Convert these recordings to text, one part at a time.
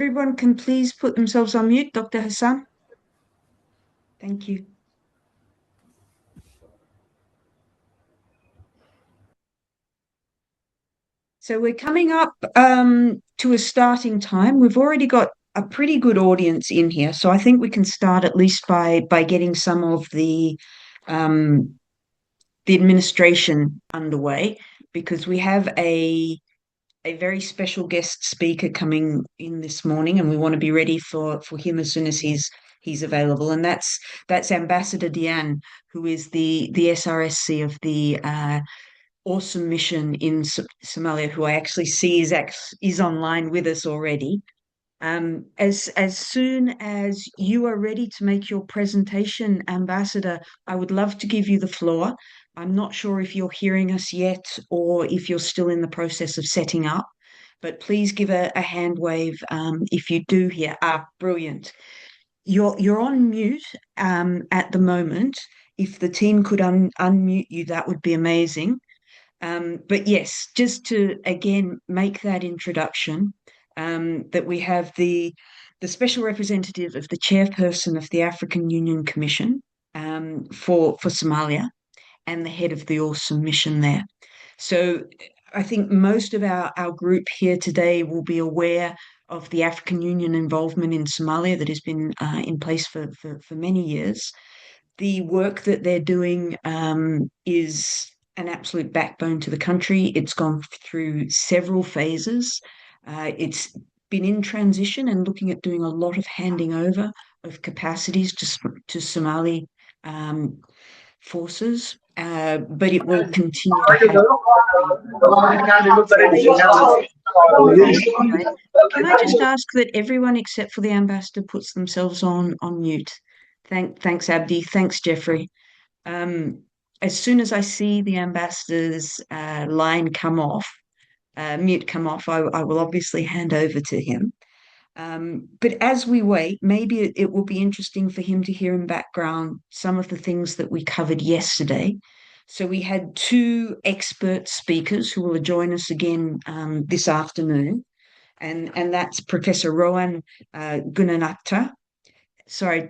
Everyone can please put themselves on mute, Dr. Hassan. Thank you. So we're coming up to a starting time. We've already got a pretty good audience in here, so I think we can start at least by getting some of the administration underway, because we have a very special guest speaker coming in this morning, and we want to be ready for him as soon as he's available. And that's Ambassador Diene, who is the SRSC of the AUSSOM mission in Somalia, who I actually see is online with us already. As soon as you are ready to make your presentation, Ambassador, I would love to give you the floor. I'm not sure if you're hearing us yet or if you're still in the process of setting up, but please give a hand wave if you do hear. Brilliant. You're on mute at the moment. If the team could unmute you, that would be amazing. But yes, just to again make that introduction, that we have the special representative of the chairperson of the African Union Commission for Somalia, and the head of the AUSSOM mission there. So I think most of our group here today will be aware of the African Union involvement in Somalia that has been in place for many years. The work that they're doing is an absolute backbone to the country. It's gone through several phases. It's been in transition and looking at doing a lot of handing over of capacities to Somali forces, but it will continue to have. Can I just ask that everyone except for the ambassador puts themselves on mute? Thanks, Abdi. Thanks, Jeffrey. As soon as I see the ambassador's line mute come off, I will obviously hand over to him. But as we wait, maybe it will be interesting for him to hear in background some of the things that we covered yesterday. So we had two expert speakers who will join us again this afternoon, and that's Professor Rowan Gunanakta. Sorry,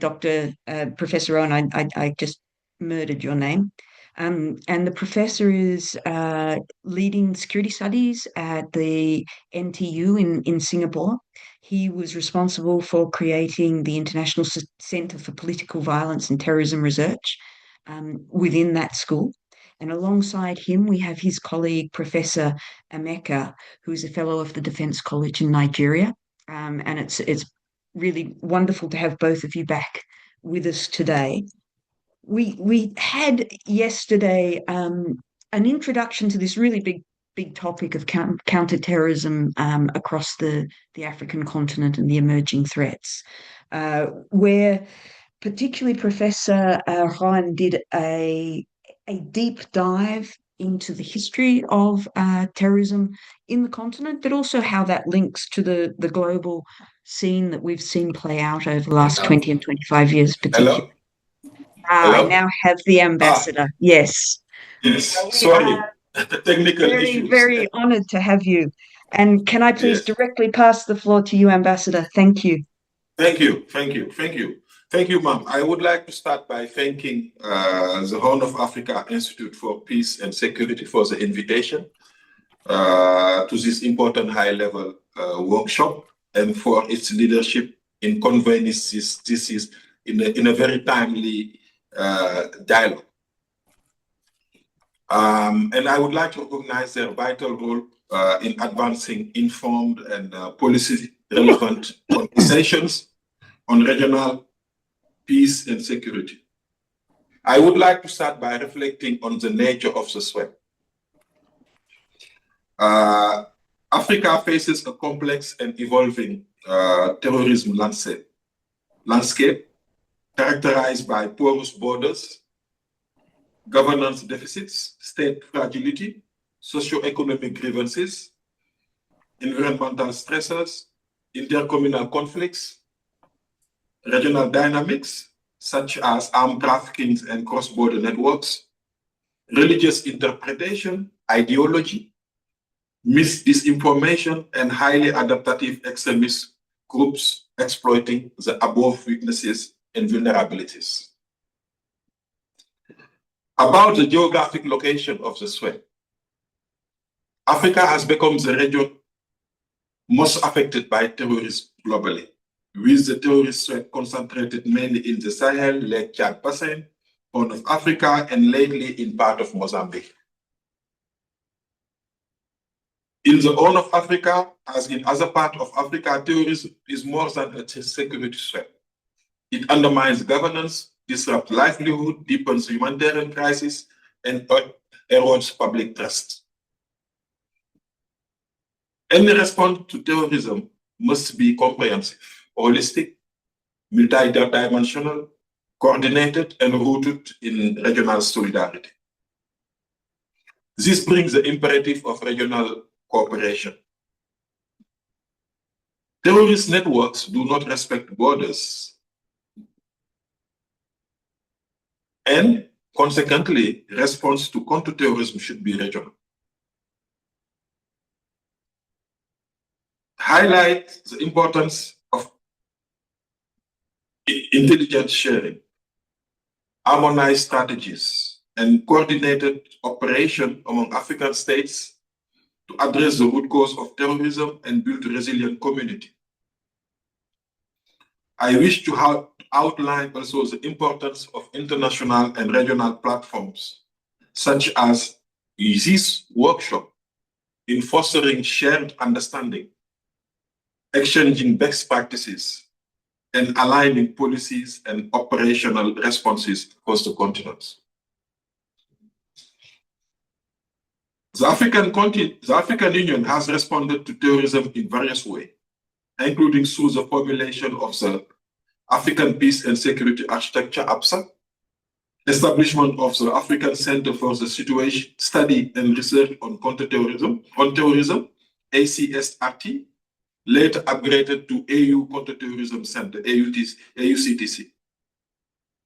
Professor Rowan, I just murdered your name. And the professor is leading security studies at the NTU in Singapore. He was responsible for creating the International Center for Political Violence and Terrorism Research within that school. And alongside him, we have his colleague, Professor Emeka, who is a fellow of the Defense College in Nigeria. And it's really wonderful to have both of you back with us today. We had yesterday an introduction to this really big topic of counter-terrorism across the African continent and the emerging threats, where particularly Professor Rowan did a deep dive into the history of terrorism in the continent, but also how that links to the global scene that we've seen play out over the last 20 and 25 years, particularly. Hello? I now have the ambassador. Yes. Yes. Sorry. Technical issues. Very honored to have you. And can I please directly pass the floor to you, Ambassador? Thank you. Thank you. Thank you, ma'am. I would like to start by thanking the Horn of Africa Institute for Peace and Security for the invitation to this important high-level workshop, and for its leadership in convening this in a very timely dialogue. And I would like to recognize their vital role in advancing informed and policy-relevant conversations on regional peace and security. I would like to start by reflecting on the nature of the threat. Africa faces a complex and evolving terrorism landscape characterized by porous borders, governance deficits, state fragility, socio-economic grievances, environmental stressors, intercommunal conflicts, regional dynamics such as armed trafficking and cross-border networks, religious interpretation, ideology, disinformation, and highly adaptive extremist groups exploiting the above weaknesses and vulnerabilities. About the geographic location of the threat, Africa has become the region most affected by terrorism globally, with the terrorist threat concentrated mainly in the Sahel, Lake Chad Basin, Horn of Africa, and lately in part of Mozambique. In the Horn of Africa, as in other parts of Africa, terrorism is more than a security threat. It undermines governance, disrupts livelihood, deepens humanitarian crisis, and erodes public trust. Any response to terrorism must be comprehensive, holistic, multidimensional, coordinated, and rooted in regional solidarity. This brings the imperative of regional cooperation. Terrorist networks do not respect borders, and consequently, response to counter-terrorism should be regional. Highlight the importance of intelligence sharing, harmonized strategies, and coordinated operation among African states to address the root cause of terrorism and build a resilient community. I wish to outline also the importance of international and regional platforms, such as this workshop, in fostering shared understanding, exchanging best practices, and aligning policies and operational responses across the continent. The African Union has responded to terrorism in various ways, including through the formulation of the African Peace and Security Architecture, APSA, establishment of the African Center for the Situation Study and Research on Counter-Terrorism, ACSRT, later upgraded to AU Counter-Terrorism Center, AUCTC,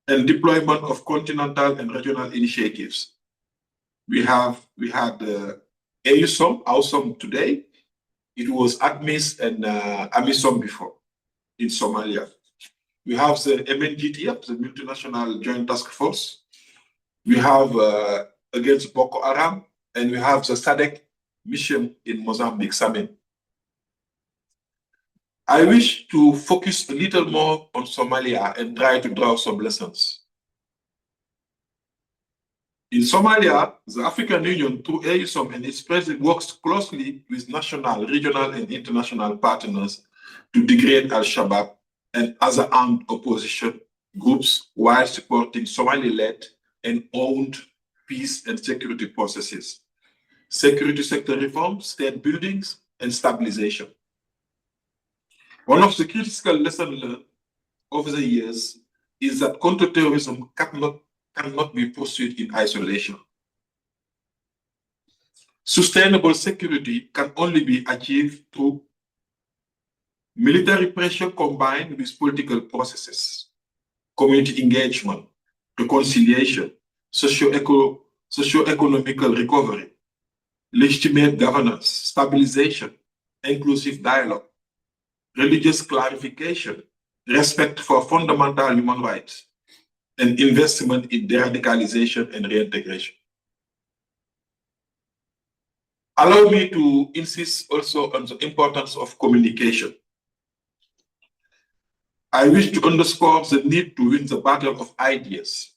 and deployment of continental and regional initiatives. We had AUSSOM today. It was ADMIS and AMISOM before in Somalia. We have the MNGTF, the Multinational Joint Task Force. We have against Boko Haram, and we have the SADC mission in Mozambique, SAMIN. I wish to focus a little more on Somalia and try to draw some lessons. In Somalia, the African Union, through AUSSOM and its president, works closely with national, regional, and international partners to degrade Al-Shabaab and other armed opposition groups while supporting Somali-led and owned peace and security processes, security sector reform, state buildings, and stabilization. One of the critical lessons learned over the years is that counter-terrorism cannot be pursued in isolation. Sustainable security can only be achieved through military pressure combined with political processes, community engagement, reconciliation, socio-economical recovery, legitimate governance, stabilization, inclusive dialogue, religious clarification, respect for fundamental human rights, and investment in de-radicalization and reintegration. Allow me to insist also on the importance of communication. I wish to underscore the need to win the battle of ideas,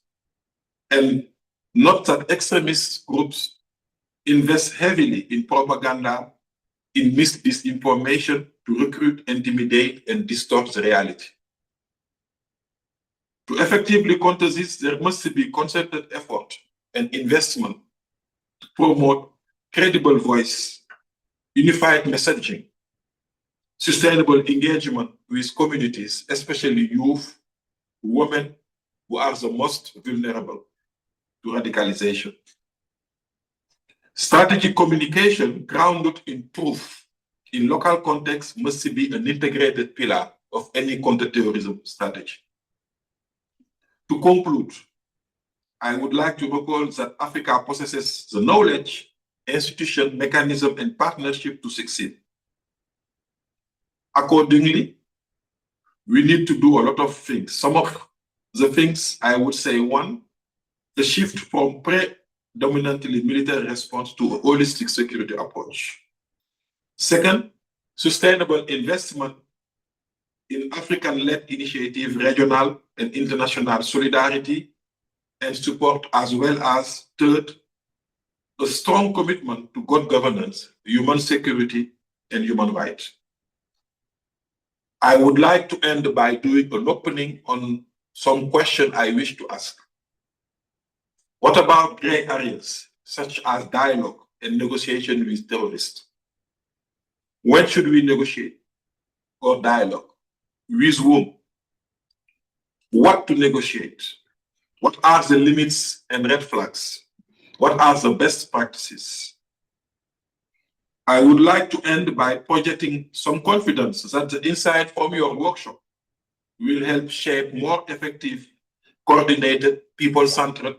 and not that extremist groups invest heavily in propaganda, in misinformation to recruit, intimidate, and distort the reality. To effectively counter this, there must be concerted effort and investment to promote credible voice, unified messaging, sustainable engagement with communities, especially youth, women, who are the most vulnerable to radicalization. Strategic communication grounded in truth in local context must be an integrated pillar of any counter-terrorism strategy. To conclude, I would like to recall that Africa possesses the knowledge, institution, mechanism, and partnership to succeed. Accordingly, we need to do a lot of things. Some of the things I would say, one, the shift from predominantly military response to a holistic security approach. Second, sustainable investment in African-led initiative, regional and international solidarity and support, as well as third, a strong commitment to good governance, human security, and human rights. I would like to end by doing an opening on some question I wish to ask. What about gray areas, such as dialogue and negotiation with terrorists? When should we negotiate or dialogue? With whom? What to negotiate? What are the limits and red flags? What are the best practices? I would like to end by projecting some confidence that the insight from your workshop will help shape more effective, coordinated, people-centered,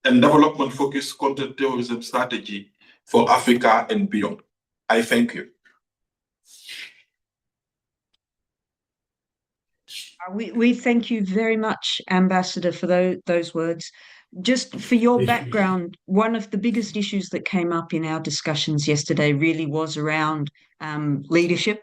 and development-focused counter-terrorism strategy for Africa and beyond. I thank you. We thank you very much, Ambassador, for those words. Just for your background, one of the biggest issues that came up in our discussions yesterday really was around leadership.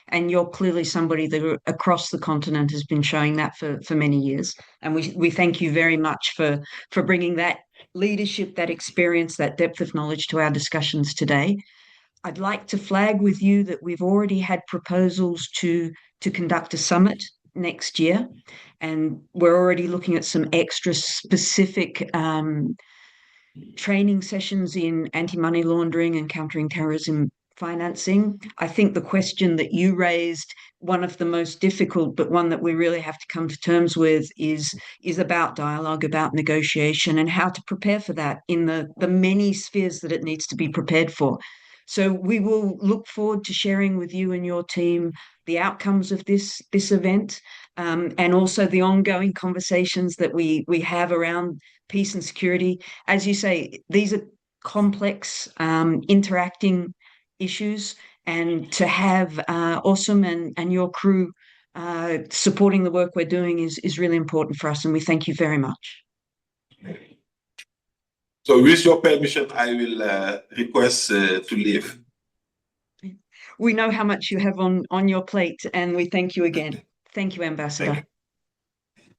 And you're clearly somebody that across the continent has been showing that for many years. And we thank you very much for bringing that leadership, that experience, that depth of knowledge to our discussions today. I'd like to flag with you that we've already had proposals to conduct a summit next year, and we're already looking at some extra specific training sessions in anti-money laundering and countering terrorism financing. I think the question that you raised, one of the most difficult, but one that we really have to come to terms with, is about dialogue, about negotiation, and how to prepare for that in the many spheres that it needs to be prepared for. So we will look forward to sharing with you and your team the outcomes of this event, and also the ongoing conversations that we have around peace and security. As you say, these are complex, interacting issues, and to have AUSSOM and your crew supporting the work we're doing is really important for us, and we thank you very much. So with your permission, I will request to leave. We know how much you have on your plate, and we thank you again. Thank you, Ambassador. Thank you.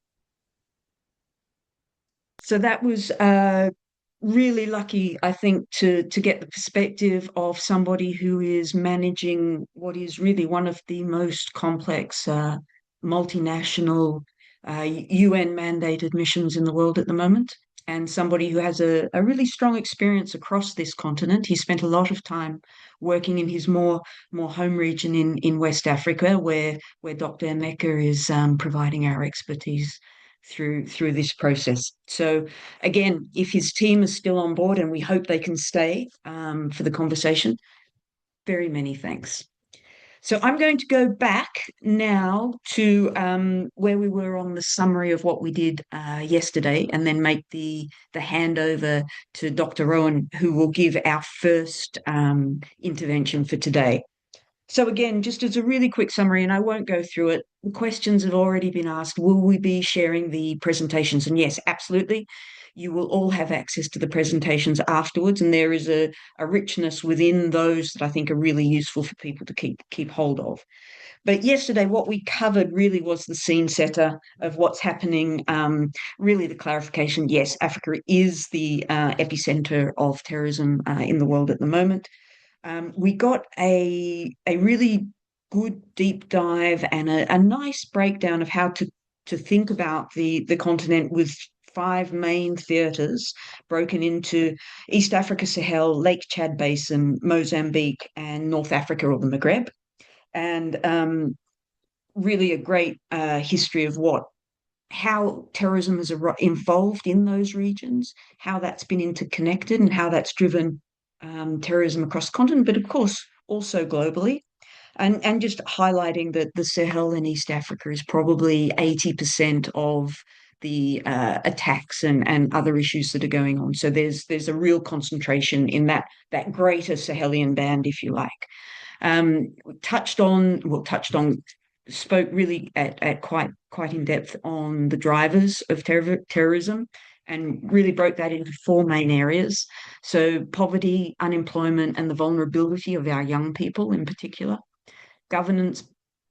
So that was really lucky, I think, to get the perspective of somebody who is managing what is really one of the most complex multinational UN-mandated missions in the world at the moment, and somebody who has a really strong experience across this continent. He spent a lot of time working in his more home region in West Africa, where Dr. Emeka is providing our expertise through this process. So again, if his team is still on board, and we hope they can stay for the conversation, very many thanks. So I'm going to go back now to where we were on the summary of what we did yesterday, and then make the handover to Dr. Rowan, who will give our first intervention for today. So again, just as a really quick summary, and I won't go through it, the questions have already been asked. Will we be sharing the presentations? And yes, absolutely. You will all have access to the presentations afterwards, and there is a richness within those that I think are really useful for people to keep hold of. But yesterday, what we covered really was the scene setter of what's happening, really the clarification. Yes, Africa is the epicenter of terrorism in the world at the moment. We got a really good deep dive and a nice breakdown of how to think about the continent, with 5 main theatres broken into East Africa, Sahel, Lake Chad Basin, Mozambique, and North Africa, or the Maghreb. And really a great history of how terrorism has evolved in those regions, how that's been interconnected, and how that's driven terrorism across the continent, but of course also globally. And just highlighting that the Sahel in East Africa is probably 80% of the attacks and other issues that are going on. So there's a real concentration in that greater Sahelian band, if you like. Touched on spoke really at quite in depth on the drivers of terrorism, and really broke that into four main areas. So poverty, unemployment, and the vulnerability of our young people in particular, governance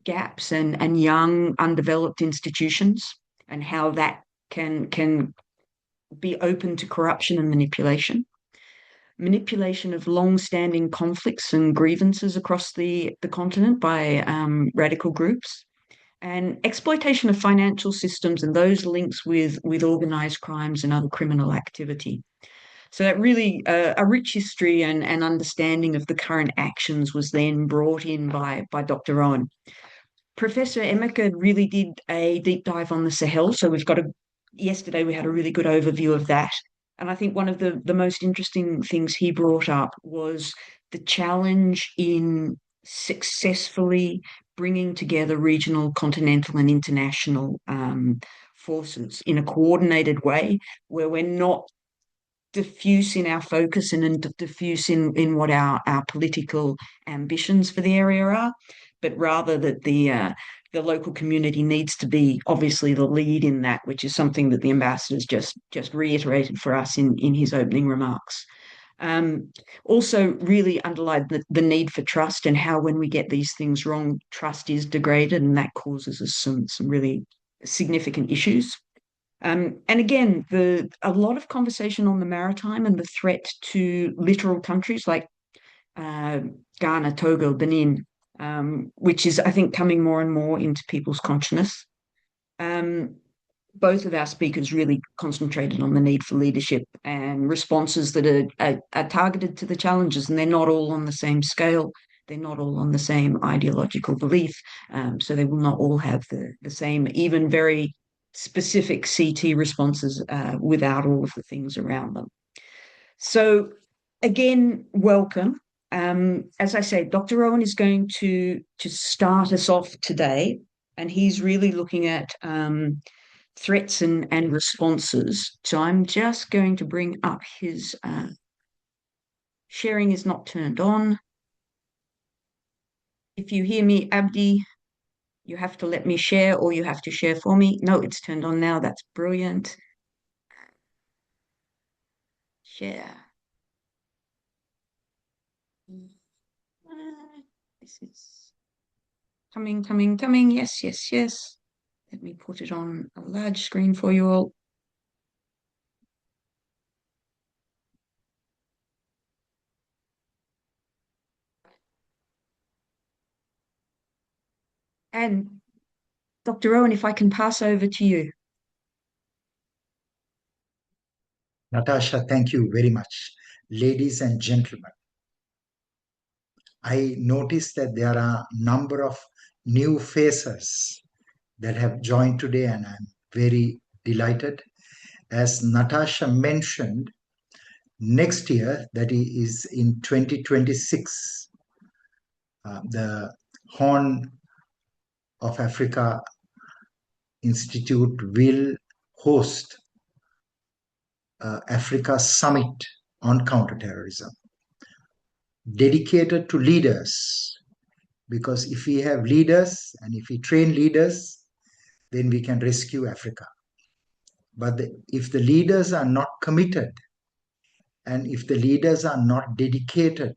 gaps and young undeveloped institutions, and how that can be open to corruption and manipulation of long-standing conflicts and grievances across the continent by radical groups, and exploitation of financial systems and those links with organized crimes and other criminal activity. So that really a rich history and understanding of the current actions was then brought in by Dr. Owen. Professor Emeka really did a deep dive on the Sahel. So yesterday we had a really good overview of that. And I think one of the most interesting things he brought up was the challenge in successfully bringing together regional, continental, and international forces in a coordinated way, where we're not diffuse in our focus and diffuse in what our political ambitions for the area are, but rather that the local community needs to be obviously the lead in that, which is something that the ambassador's just reiterated for us in his opening remarks. Also really underlined the need for trust, and how when we get these things wrong, trust is degraded, and that causes us some really significant issues. And again, a lot of conversation on the maritime and the threat to littoral countries like Ghana, Togo, Benin, which is, I think, coming more and more into people's consciousness. Both of our speakers really concentrated on the need for leadership and responses that are targeted to the challenges, and they're not all on the same scale. They're not all on the same ideological belief. So they will not all have the same, even very specific CT responses without all of the things around them. So again, welcome. As I say, Dr. Owen is going to start us off today, and he's really looking at threats and responses. So I'm just going to bring up his sharing is not turned on. If you hear me, Abdi, you have to let me share, or you have to share for me. No, it's turned on now. That's brilliant. Share. This is coming. Yes. Let me put it on a large screen for you all. And Dr. Owen, if I can pass over to you. Natasha, thank you very much. Ladies and gentlemen, I noticed that there are a number of new faces that have joined today, and I'm very delighted. As Natasha mentioned, next year, that is in 2026, the Horn of Africa Institute will host Africa Summit on Counterterrorism, dedicated to leaders, because if we have leaders and if we train leaders, then we can rescue Africa. But if the leaders are not committed and if the leaders are not dedicated,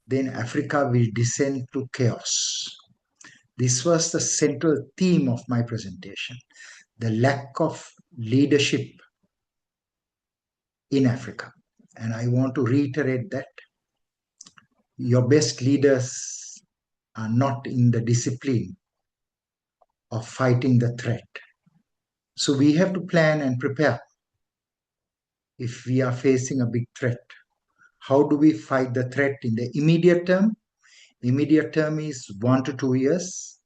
then Africa will descend to chaos. This was the central theme of my presentation, the lack of leadership in Africa. And I want to reiterate that your best leaders are not in the discipline of fighting the threat. So we have to plan and prepare if we are facing a big threat. How do we fight the threat in the immediate term? Immediate term is 1 to 2 years.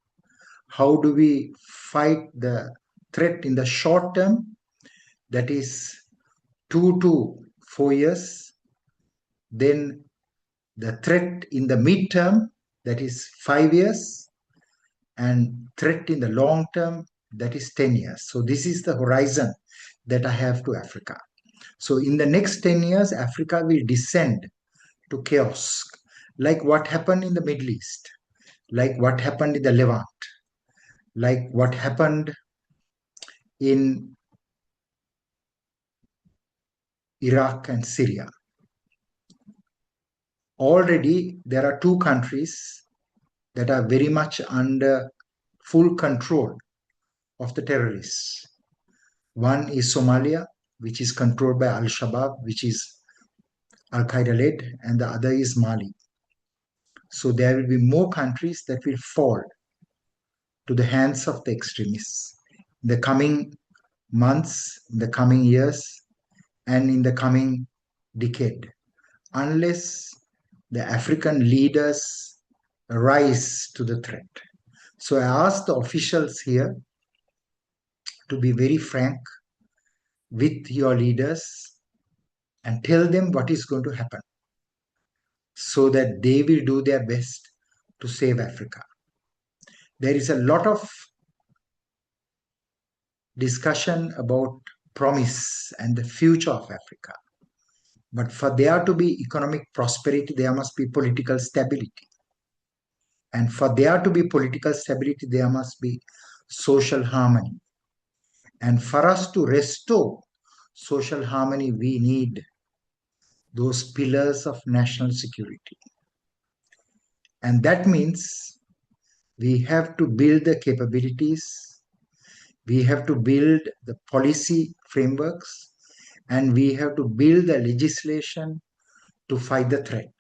How do we fight the threat in the short term? That is 2 to 4 years. Then the threat in the midterm, that is 5 years. And threat in the long term, that is 10 years. So this is the horizon that I have to Africa. So in the next 10 years, Africa will descend to chaos, like what happened in the Middle East, like what happened in the Levant. like what happened in Iraq and Syria. Already there are two countries that are very much under full control of the terrorists. One is Somalia, which is controlled by Al-Shabaab, which is Al-Qaeda led, and the other is Mali. So there will be more countries that will fall to the hands of the extremists in the coming months, in the coming years, and in the coming decade, unless the African leaders rise to the threat. So I ask the officials here to be very frank with your leaders and tell them what is going to happen so that they will do their best to save Africa. There is a lot of discussion about promise and the future of Africa. But for there to be economic prosperity, there must be political stability. And for there to be political stability, there must be social harmony. And for us to restore social harmony, we need those pillars of national security. And that means we have to build the capabilities, we have to build the policy frameworks, and we have to build the legislation to fight the threat.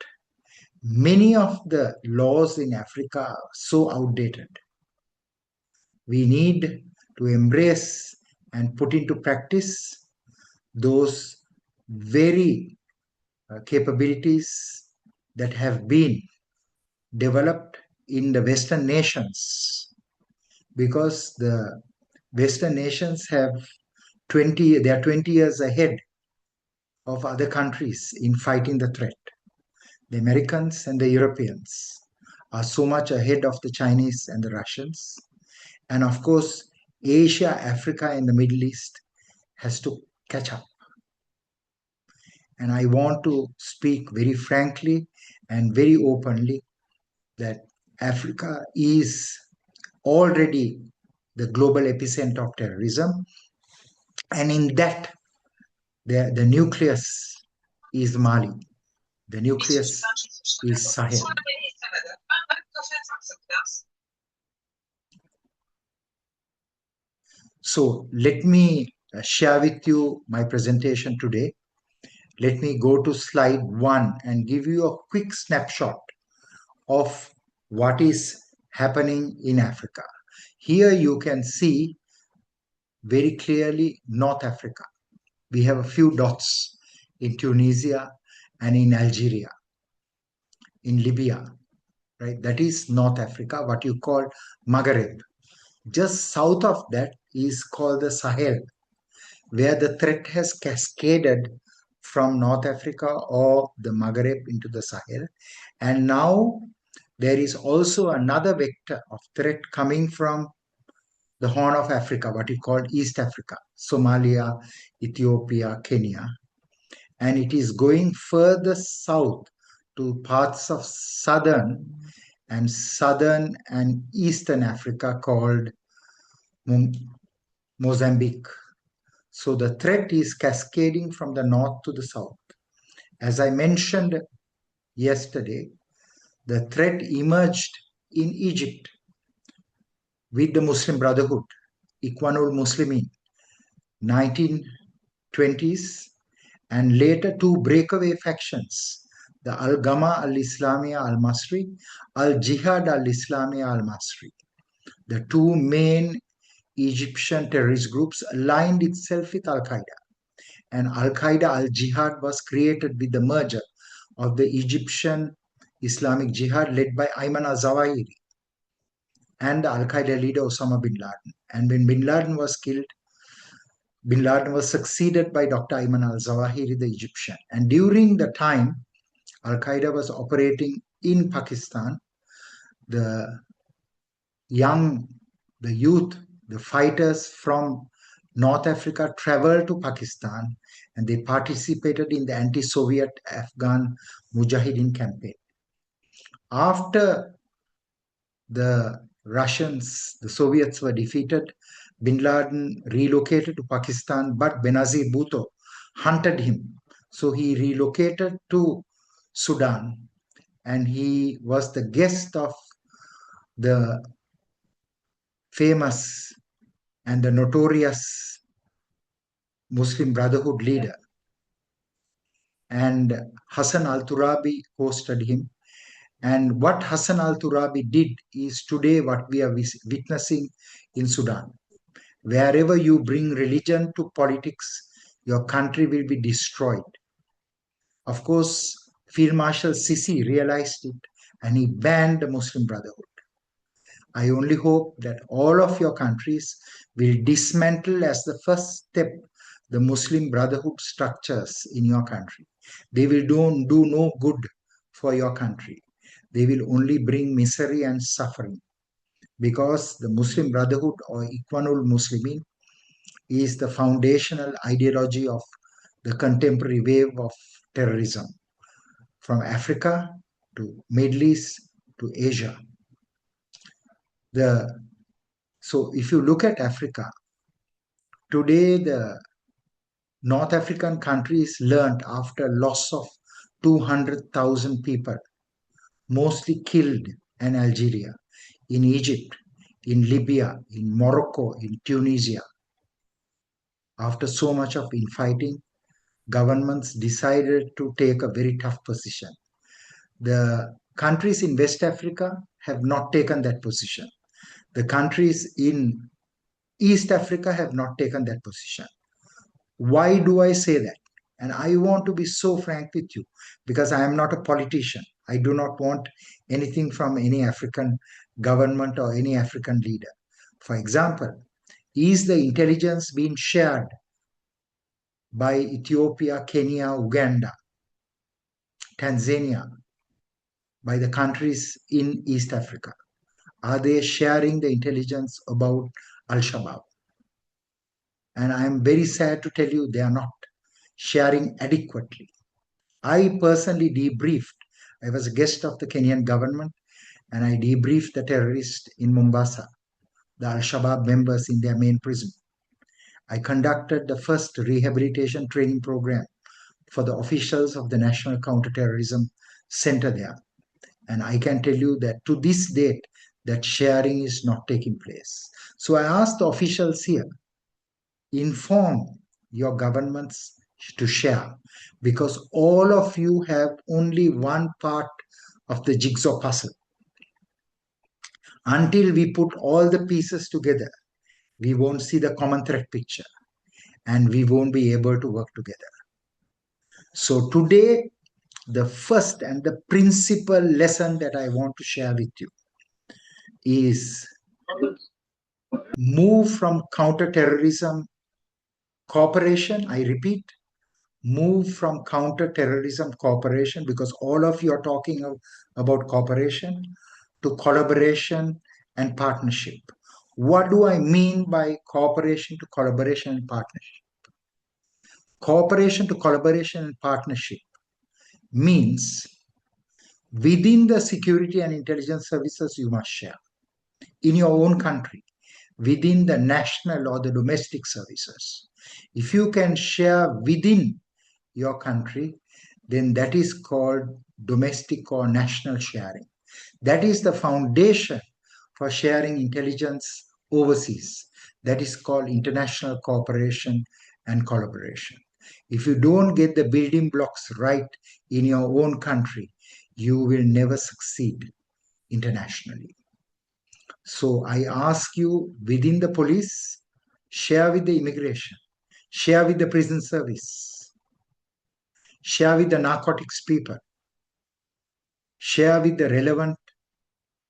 Many of the laws in Africa are so outdated. We need to embrace and put into practice those very capabilities that have been developed in the Western nations, because the Western nations have they are 20 years ahead of other countries in fighting the threat. The Americans and the Europeans are so much ahead of the Chinese and the Russians. And of course, Asia, Africa, and the Middle East has to catch up. And I want to speak very frankly and very openly that Africa is already the global epicenter of terrorism. And in that, the nucleus is Mali. The nucleus is Sahel. So let me share with you my presentation today. Let me go to slide 1 and give you a quick snapshot of what is happening in Africa. Here you can see very clearly North Africa. We have a few dots in Tunisia and in Algeria, in Libya, right? That is North Africa, what you call Maghreb. Just south of that is called the Sahel, where the threat has cascaded from North Africa or the Maghreb into the Sahel. And now there is also another vector of threat coming from the Horn of Africa, what you call East Africa, Somalia, Ethiopia, Kenya. And it is going further south to parts of southern and eastern Africa called Mozambique. So the threat is cascading from the north to the south. As I mentioned yesterday, the threat emerged in Egypt with the Muslim Brotherhood, Ikhwanul Muslimin, 1920s, and later two breakaway factions, the Al-Gama al-Islamiyya al-Masri, Al-Jihad al-Islamiyya al-Masri. The two main Egyptian terrorist groups aligned itself with Al-Qaeda. And Al-Qaeda al-Jihad was created with the merger of the Egyptian Islamic Jihad led by Ayman al-Zawahiri and the Al-Qaeda leader Osama bin Laden. And when bin Laden was killed, bin Laden was succeeded by Dr. Ayman al-Zawahiri, the Egyptian. And during the time Al-Qaeda was operating in Pakistan, the youth, the fighters from North Africa traveled to Pakistan and they participated in the anti-Soviet Afghan Mujahideen campaign. After the Russians, the Soviets were defeated. Bin Laden relocated to Pakistan, but Benazir Bhutto hunted him. So he relocated to Sudan, and he was the guest of the famous and the notorious Muslim Brotherhood leader. And Hassan al-Turabi hosted him. And what Hassan al-Turabi did is today what we are witnessing in Sudan. Wherever you bring religion to politics, your country will be destroyed. Of course, Field Marshal Sisi realized it and he banned the Muslim Brotherhood. I only hope that all of your countries will dismantle as the first step the Muslim Brotherhood structures in your country. They will do no good for your country. They will only bring misery and suffering, because the Muslim Brotherhood or Ikhwanul Muslimin is the foundational ideology of the contemporary wave of terrorism, from Africa to Middle East to Asia. So if you look at Africa, today the North African countries learned after loss of 200,000 people, mostly killed in Algeria, in Egypt, in Libya, in Morocco, in Tunisia. After so much of infighting, governments decided to take a very tough position. The countries in West Africa have not taken that position. The countries in East Africa have not taken that position. Why do I say that? And I want to be so frank with you, because I am not a politician. I do not want anything from any African government or any African leader. For example, is the intelligence being shared by Ethiopia, Kenya, Uganda, Tanzania, by the countries in East Africa? Are they sharing the intelligence about Al-Shabaab? And I am very sad to tell you they are not sharing adequately. I personally debriefed. I was a guest of the Kenyan government, and I debriefed the terrorists in Mombasa, the Al-Shabaab members in their main prison. I conducted the first rehabilitation training program for the officials of the National Counter-Terrorism Center there. And I can tell you that to this date, that sharing is not taking place. So I asked the officials here, inform your governments to share, because all of you have only one part of the jigsaw puzzle. Until we put all the pieces together, we won't see the common thread picture and we won't be able to work together. So today, the first and the principal lesson that I want to share with you is move from counter-terrorism cooperation. I repeat, move from counter-terrorism cooperation, because all of you are talking about cooperation, to collaboration and partnership. What do I mean by cooperation to collaboration and partnership? Cooperation to collaboration and partnership means within the security and intelligence services you must share in your own country, within the national or the domestic services. If you can share within your country, then that is called domestic or national sharing. That is the foundation for sharing intelligence overseas. That is called international cooperation and collaboration. If you don't get the building blocks right in your own country, you will never succeed internationally. So I ask you, within the police, share with the immigration, share with the prison service, share with the narcotics people, share with the relevant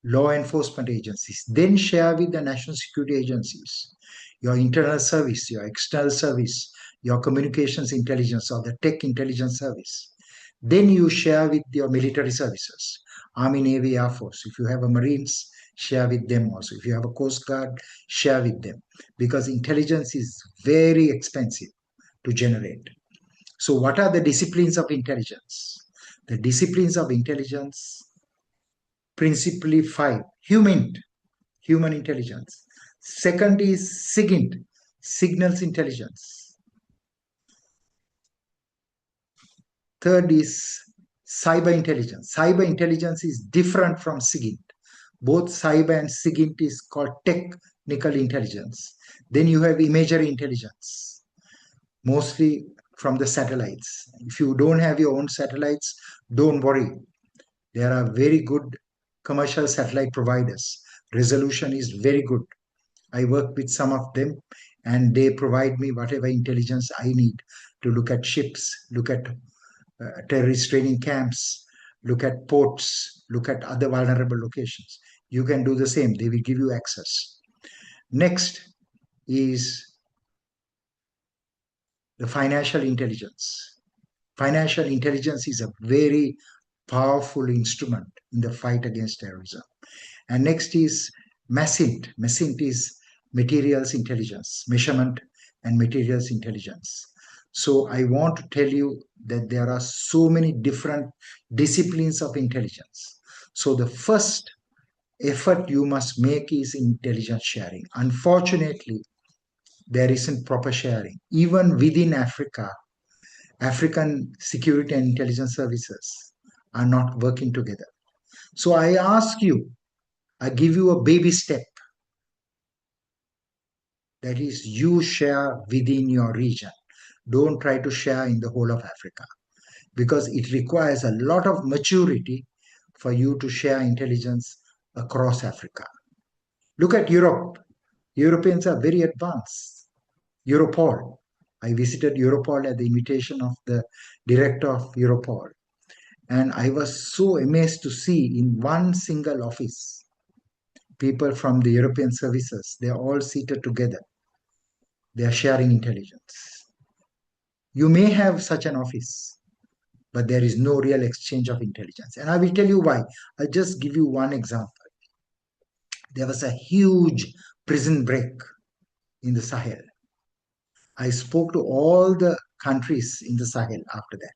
law enforcement agencies, then share with the national security agencies, your internal service, your external service, your communications intelligence or the tech intelligence service. Then you share with your military services, Army, Navy, Air Force. If you have a Marines, share with them also. If you have a Coast Guard, share with them, because intelligence is very expensive to generate. So what are the disciplines of intelligence? The disciplines of intelligence, principally 5. HUMINT, human intelligence. Second is SIGINT, signals intelligence. Third is cyber intelligence. Cyber intelligence is different from SIGINT. Both cyber and SIGINT is called technical intelligence. Then you have imagery intelligence, mostly from the satellites. If you don't have your own satellites, don't worry. There are very good commercial satellite providers. Resolution is very good. I work with some of them and they provide me whatever intelligence I need to look at ships, look at terrorist training camps, look at ports, look at other vulnerable locations. You can do the same. They will give you access. Next is the financial intelligence. Financial intelligence is a very powerful instrument in the fight against terrorism. And next is MESINT. MESINT is materials intelligence, measurement and materials intelligence. So I want to tell you that there are so many different disciplines of intelligence. So the first effort you must make is intelligence sharing. Unfortunately, there isn't proper sharing. Even within Africa, African security and intelligence services are not working together. So I ask you, I give you a baby step. That is, you share within your region. Don't try to share in the whole of Africa because it requires a lot of maturity for you to share intelligence across Africa. Look at Europe. Europeans are very advanced. Europol. I visited Europol at the invitation of the director of Europol. And I was so amazed to see in one single office, people from the European services, they're all seated together. They are sharing intelligence. You may have such an office, but there is no real exchange of intelligence. And I will tell you why. I'll just give you one example. There was a huge prison break in the Sahel. I spoke to all the countries in the Sahel after that.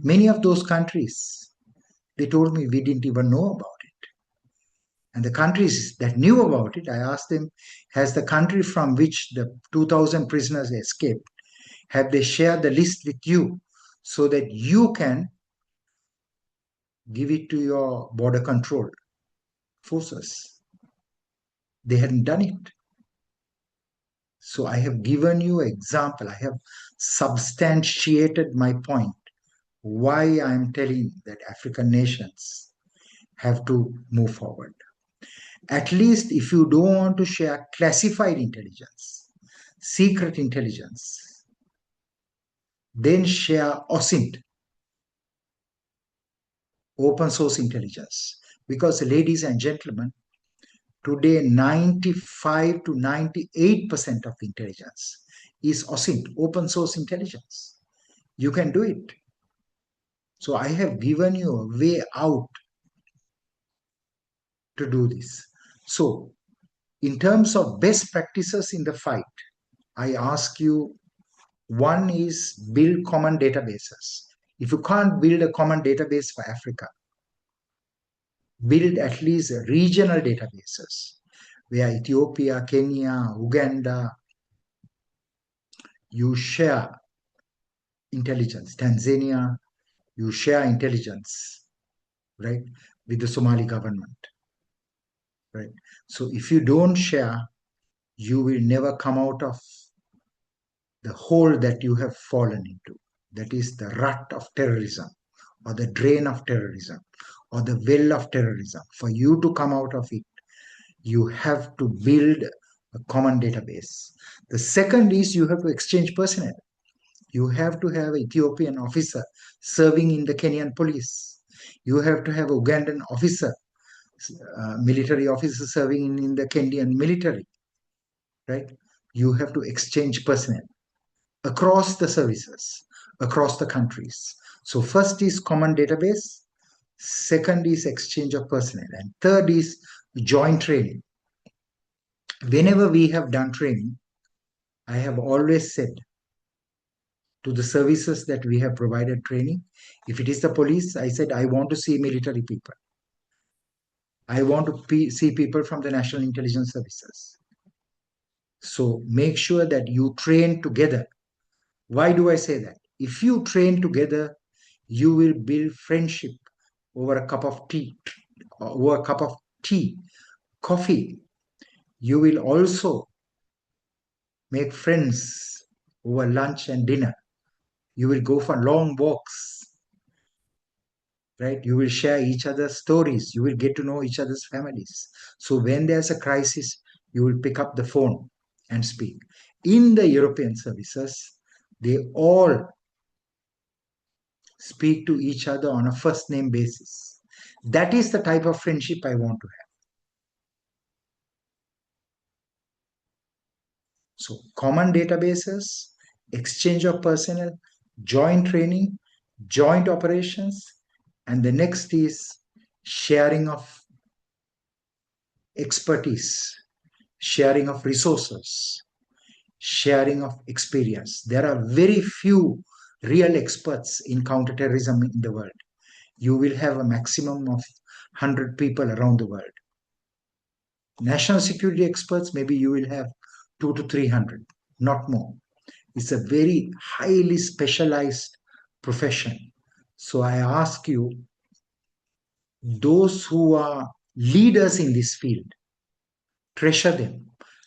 Many of those countries, they told me we didn't even know about it. And the countries that knew about it, I asked them, has the country from which the 2,000 prisoners escaped, have they shared the list with you so that you can give it to your border control forces? They hadn't done it. So I have given you an example. I have substantiated my point, why I am telling that African nations have to move forward. At least if you don't want to share classified intelligence, secret intelligence, then share OSINT, open source intelligence. Because ladies and gentlemen, today 95 to 98% of intelligence is OSINT, open source intelligence. You can do it. So I have given you a way out to do this. So in terms of best practices in the fight, I ask you, one is build common databases. If you can't build a common database for Africa, build at least regional databases where Ethiopia, Kenya, Uganda, you share intelligence. Tanzania, you share intelligence, right, with the Somali government, right? So if you don't share, you will never come out of the hole that you have fallen into. That is the rut of terrorism or the drain of terrorism or the well of terrorism. For you to come out of it, you have to build a common database. The second is you have to exchange personnel. You have to have an Ethiopian officer serving in the Kenyan police. You have to have a Ugandan officer, military officer serving in the Kenyan military, right? You have to exchange personnel across the services, across the countries. So first is common database, second is exchange of personnel, and third is joint training. Whenever we have done training, I have always said to the services that we have provided training, if it is the police, I said, I want to see military people. I want to see people from the National Intelligence Services. So make sure that you train together. Why do I say that? If you train together, you will build friendship over a cup of tea, coffee. You will also make friends over lunch and dinner. You will go for long walks, right? You will share each other's stories. You will get to know each other's families. So when there's a crisis, you will pick up the phone and speak. In the European services, they all speak to each other on a first name basis. That is the type of friendship I want to have. So common databases, exchange of personnel, joint training, joint operations, and the next is sharing of expertise, sharing of resources, sharing of experience. There are very few real experts in counterterrorism in the world. You will have a maximum of 100 people around the world. National security experts, maybe you will have 200 to 300, not more. It's a very highly specialized profession. So I ask you, those who are leaders in this field, treasure them.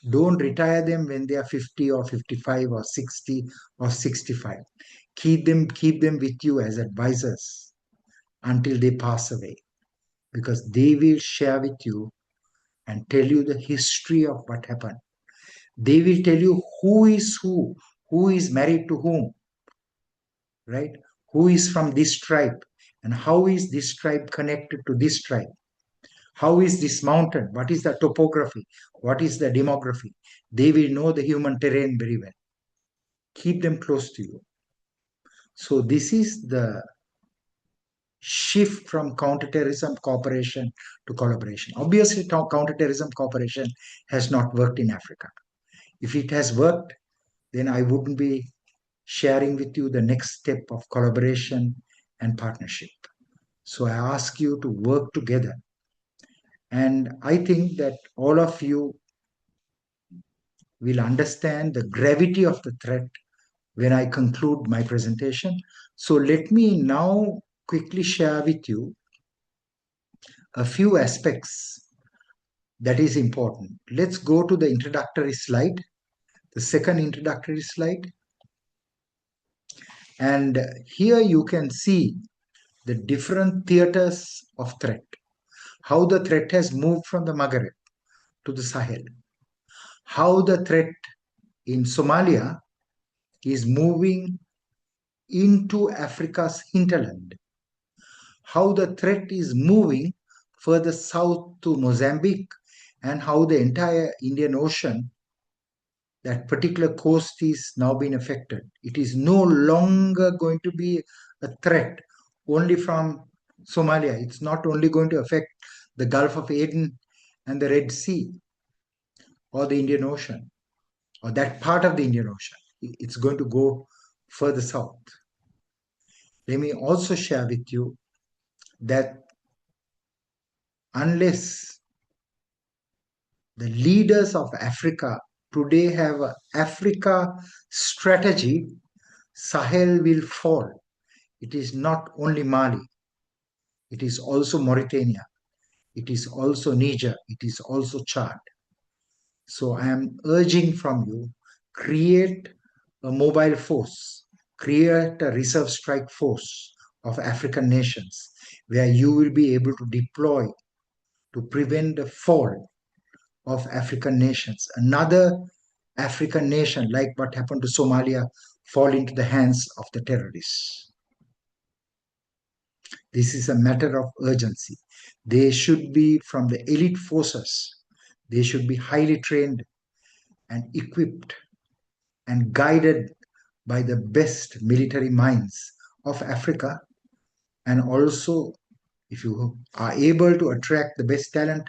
Don't retire them when they are 50 or 55 or 60 or 65. Keep them with you as advisors until they pass away, because they will share with you and tell you the history of what happened. They will tell you who is married to whom, right? Who is from this tribe, and how is this tribe connected to this tribe? How is this mountain? What is the topography? What is the demography? They will know the human terrain very well. Keep them close to you. So this is the shift from counterterrorism cooperation to collaboration. Obviously, counterterrorism cooperation has not worked in Africa. If it has worked, then I wouldn't be sharing with you the next step of collaboration and partnership. So I ask you to work together. And I think that all of you will understand the gravity of the threat when I conclude my presentation. So let me now quickly share with you a few aspects that is important. Let's go to the introductory slide, the second introductory slide. And here you can see the different theaters of threat, how the threat has moved from the Maghreb to the Sahel, how the threat in Somalia is moving into Africa's hinterland, how the threat is moving further south to Mozambique, and how the entire Indian Ocean, that particular coast, is now being affected. It is no longer going to be a threat only from Somalia. It's not only going to affect the Gulf of Aden and the Red Sea or the Indian Ocean or that part of the Indian Ocean. It's going to go further south. Let me also share with you that unless the leaders of Africa today have an Africa strategy, Sahel will fall. It is not only Mali, it is also Mauritania, it is also Niger, it is also Chad. So I am urging from you, create a mobile force, create a reserve strike force of African nations where you will be able to deploy to prevent the fall of African nations. Another African nation, like what happened to Somalia, fall into the hands of the terrorists. This is a matter of urgency. They should be from the elite forces. They should be highly trained and equipped and guided by the best military minds of Africa. And also, if you are able to attract the best talent,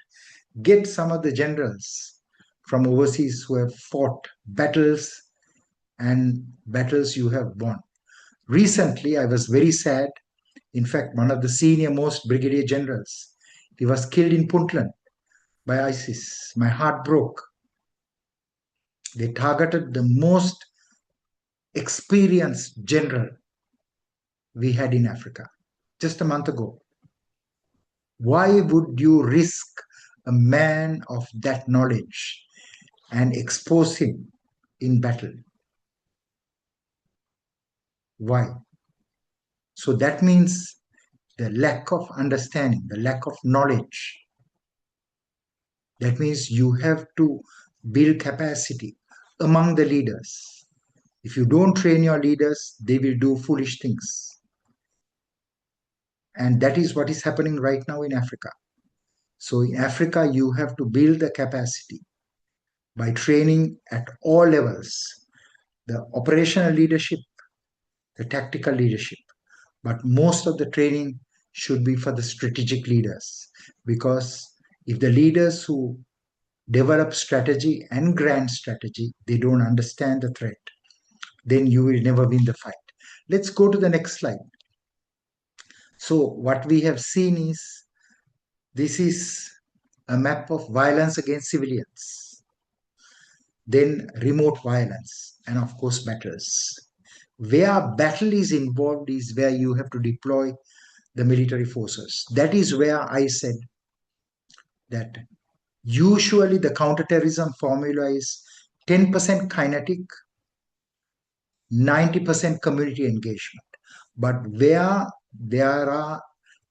get some of the generals from overseas who have fought battles and battles you have won. Recently, I was very sad. In fact, one of the senior most brigadier generals, He was killed in Puntland by ISIS. My heart broke. They targeted the most experienced general we had in Africa just a month ago. Why would you risk a man of that knowledge and expose him in battle? Why? So that means the lack of understanding, the lack of knowledge. That means you have to build capacity among the leaders. If you don't train your leaders, they will do foolish things. And that is what is happening right now in Africa. So in Africa, you have to build the capacity by training at all levels, the operational leadership, the tactical leadership. But most of the training should be for the strategic leaders, because if the leaders who develop strategy and grand strategy, they don't understand the threat, then you will never win the fight. Let's go to the next slide. So what we have seen is, this is a map of violence against civilians, then remote violence, and of course battles. Where battle is involved is where you have to deploy the military forces. That is where I said that usually the counterterrorism formula is 10% kinetic, 90% community engagement. But where there are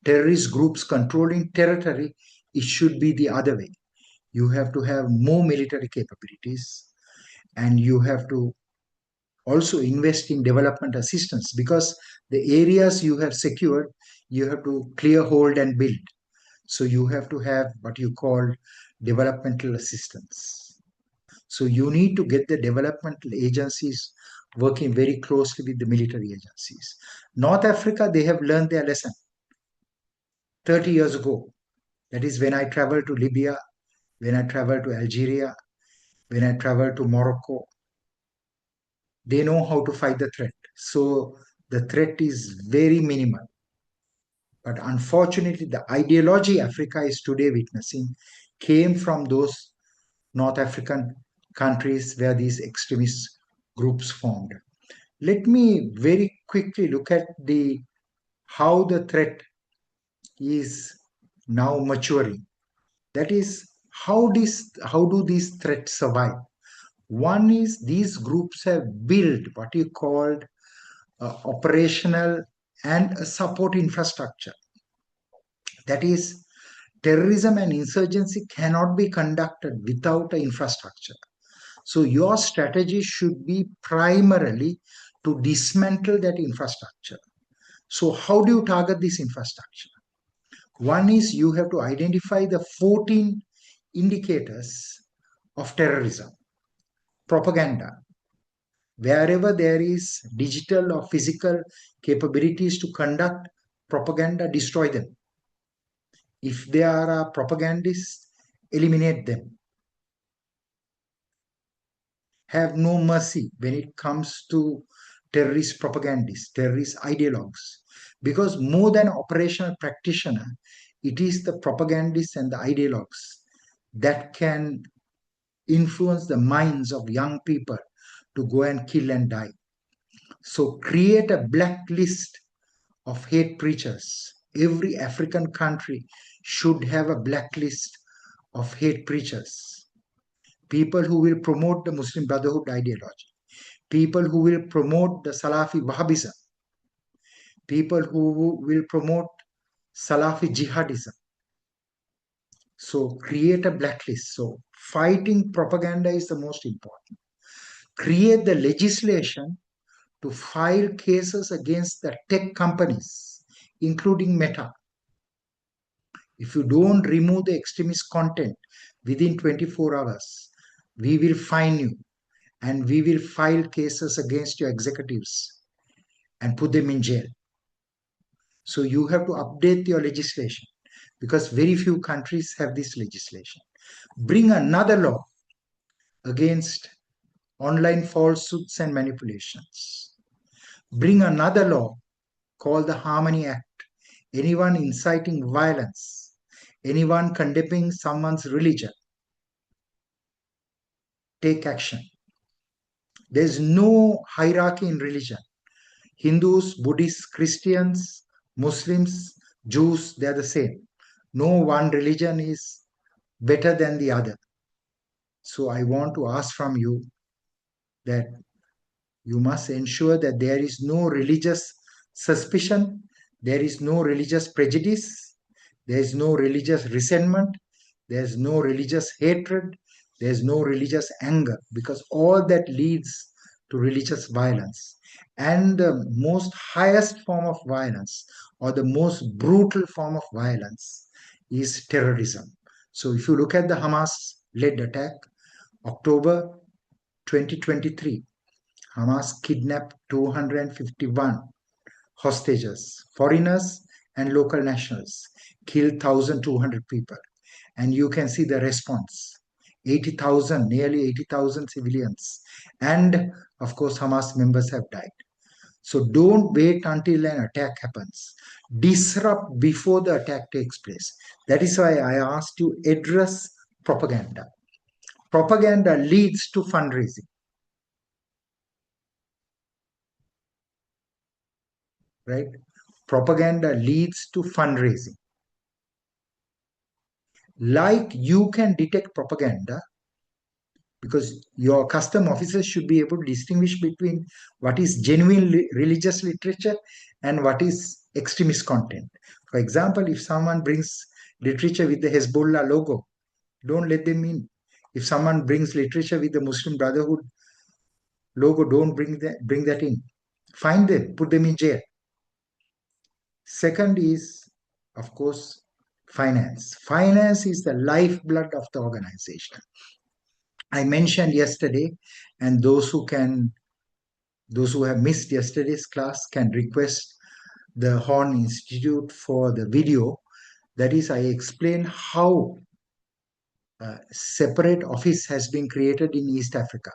terrorist groups controlling territory, it should be the other way. You have to have more military capabilities, and you have to also invest in development assistance, because the areas you have secured, you have to clear, hold, and build. So you have to have what you call developmental assistance. So you need to get the developmental agencies working very closely with the military agencies. North Africa, they have learned their lesson 30 years ago. That is when I traveled to Libya, when I traveled to Algeria, when I traveled to Morocco. They know how to fight the threat. So the threat is very minimal. But unfortunately, the ideology Africa is today witnessing came from those North African countries where these extremist groups formed. Let me very quickly look at how the threat is now maturing. That is, how do these threats survive? One is, these groups have built what you called operational and a support infrastructure. That is, terrorism and insurgency cannot be conducted without an infrastructure. So your strategy should be primarily to dismantle that infrastructure. So how do you target this infrastructure? One is, you have to identify the 14 indicators of terrorism. Propaganda. Wherever there is digital or physical capabilities to conduct propaganda, destroy them. If there are propagandists, eliminate them. Have no mercy when it comes to terrorist propagandists, terrorist ideologues. Because more than operational practitioner, it is the propagandists and the ideologues that can influence the minds of young people to go and kill and die. So create a blacklist of hate preachers. Every African country should have a blacklist of hate preachers. People who will promote the Muslim Brotherhood ideology. People who will promote the Salafi Wahhabism. People who will promote Salafi jihadism. So create a blacklist. So fighting propaganda is the most important. Create the legislation to file cases against the tech companies, including Meta. If you don't remove the extremist content within 24 hours, we will fine you, and we will file cases against your executives and put them in jail. So you have to update your legislation, because very few countries have this legislation. Bring another law against online falsehoods and manipulations. Bring another law called the Harmony Act. Anyone inciting violence, anyone condemning someone's religion, take action. There's no hierarchy in religion. Hindus, Buddhists, Christians, Muslims, Jews, they're the same. No one religion is better than the other. So I want to ask from you that you must ensure that there is no religious suspicion, there is no religious prejudice, there is no religious resentment, there is no religious hatred, there is no religious anger, because all that leads to religious violence. And the most highest form of violence, or the most brutal form of violence, is terrorism. So if you look at the Hamas-led attack, October 2023, Hamas kidnapped 251 hostages, foreigners and local nationals, killed 1,200 people. And you can see the response. 80,000, nearly 80,000 civilians. And of course, Hamas members have died. So don't wait until an attack happens. Disrupt before the attack takes place. That is why I asked you, address propaganda. Propaganda leads to fundraising. Right? Propaganda leads to fundraising. Like you can detect propaganda, because your custom officers should be able to distinguish between what is genuine religious literature and what is extremist content. For example, if someone brings literature with the Hezbollah logo, don't let them in. If someone brings literature with the Muslim Brotherhood logo, don't bring that in. Find them, put them in jail. Second is, of course, finance. Finance is the lifeblood of the organization. I mentioned yesterday, and those who have missed yesterday's class can request the Horn Institute for the video. That is, I explained how a separate office has been created in East Africa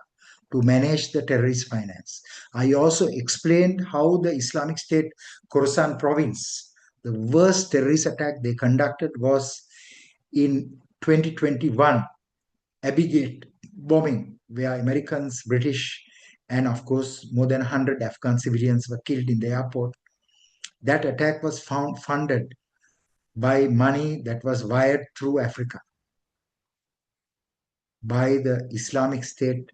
to manage the terrorist finance. I also explained how the Islamic State Khorasan province, the worst terrorist attack they conducted was in 2021, Abigate bombing, where Americans, British, and of course more than 100 Afghan civilians were killed in the airport. That attack was funded by money that was wired through Africa by the Islamic State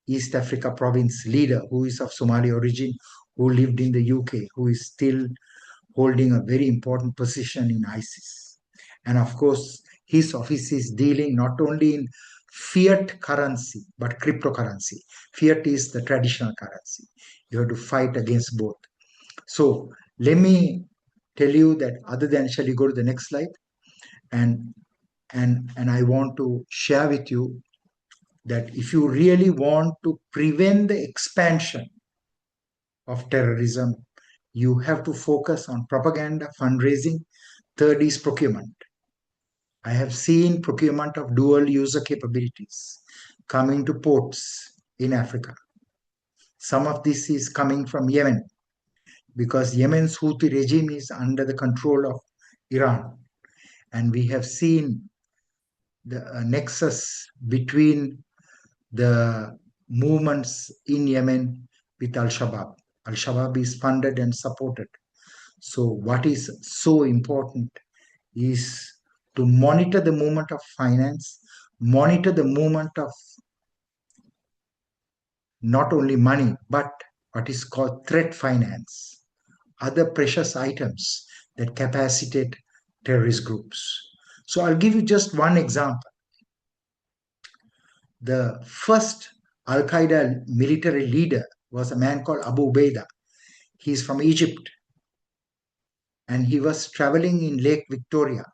East Africa province leader, who is of Somali origin, who lived in the UK, who is still holding a very important position in ISIS. And of course, his office is dealing not only in fiat currency, but cryptocurrency. Fiat is the traditional currency. You have to fight against both. So let me tell you that other than, shall you go to the next slide? And I want to share with you that if you really want to prevent the expansion of terrorism, you have to focus on propaganda, fundraising. Third is procurement. I have seen procurement of dual user capabilities coming to ports in Africa. Some of this is coming from Yemen, because Yemen's Houthi regime is under the control of Iran. And we have seen the nexus between the movements in Yemen with Al-Shabaab. Al-Shabaab is funded and supported. So what is so important is to monitor the movement of finance, monitor the movement of not only money, but what is called threat finance, other precious items that capacitate terrorist groups. So I'll give you just one example. The first Al-Qaeda military leader was a man called Abu Ubaidah. He's from Egypt. And he was traveling in Lake Victoria.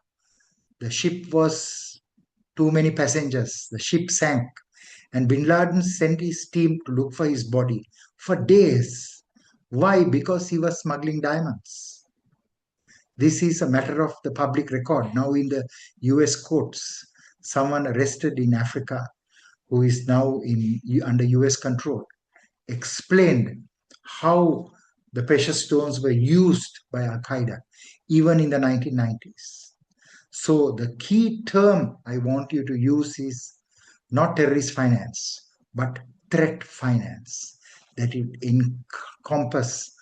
The ship was too many passengers. The ship sank. And Bin Laden sent his team to look for his body for days. Why? Because he was smuggling diamonds. This is a matter of the public record. Now in the US courts, someone arrested in Africa who is now under US control explained how the precious stones were used by Al-Qaeda even in the 1990s. So the key term I want you to use is not terrorist finance, but threat finance, that it encompass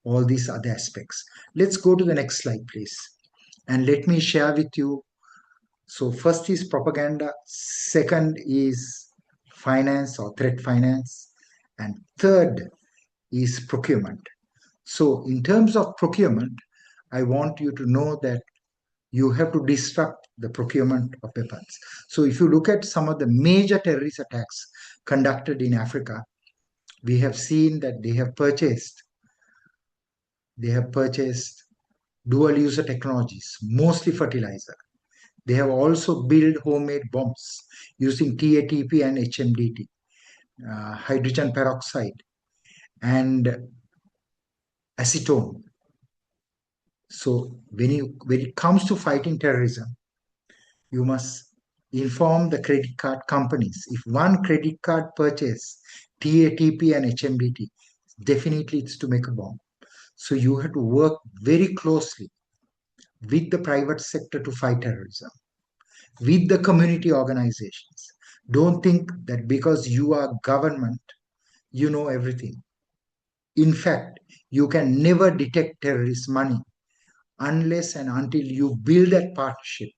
all these other aspects. Let's go to the next slide, please. And let me share with you. So first is propaganda, second is finance or threat finance, and third is procurement. So in terms of procurement, I want you to know that you have to disrupt the procurement of weapons. So if you look at some of the major terrorist attacks conducted in Africa, we have seen that they have purchased dual user technologies, mostly fertilizer. They have also built homemade bombs using TATP and HMDT, hydrogen peroxide, and acetone. So when it comes to fighting terrorism, you must inform the credit card companies. If one credit card purchase TATP and HMDT, definitely it's to make a bomb. So you have to work very closely with the private sector to fight terrorism, with the community organizations. Don't think that because you are government, you know everything. In fact, you can never detect terrorist money unless and until you build that partnership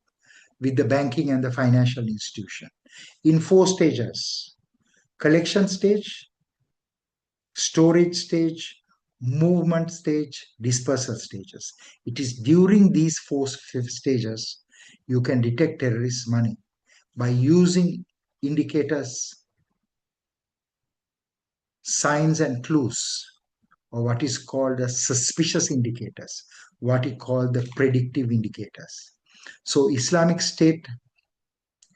with the banking and the financial institution in 4 stages: collection stage, storage stage, movement stage, dispersal stages. It is during these 4 stages you can detect terrorist money by using indicators, signs and clues, or what is called the suspicious indicators, what is called the predictive indicators. So Islamic State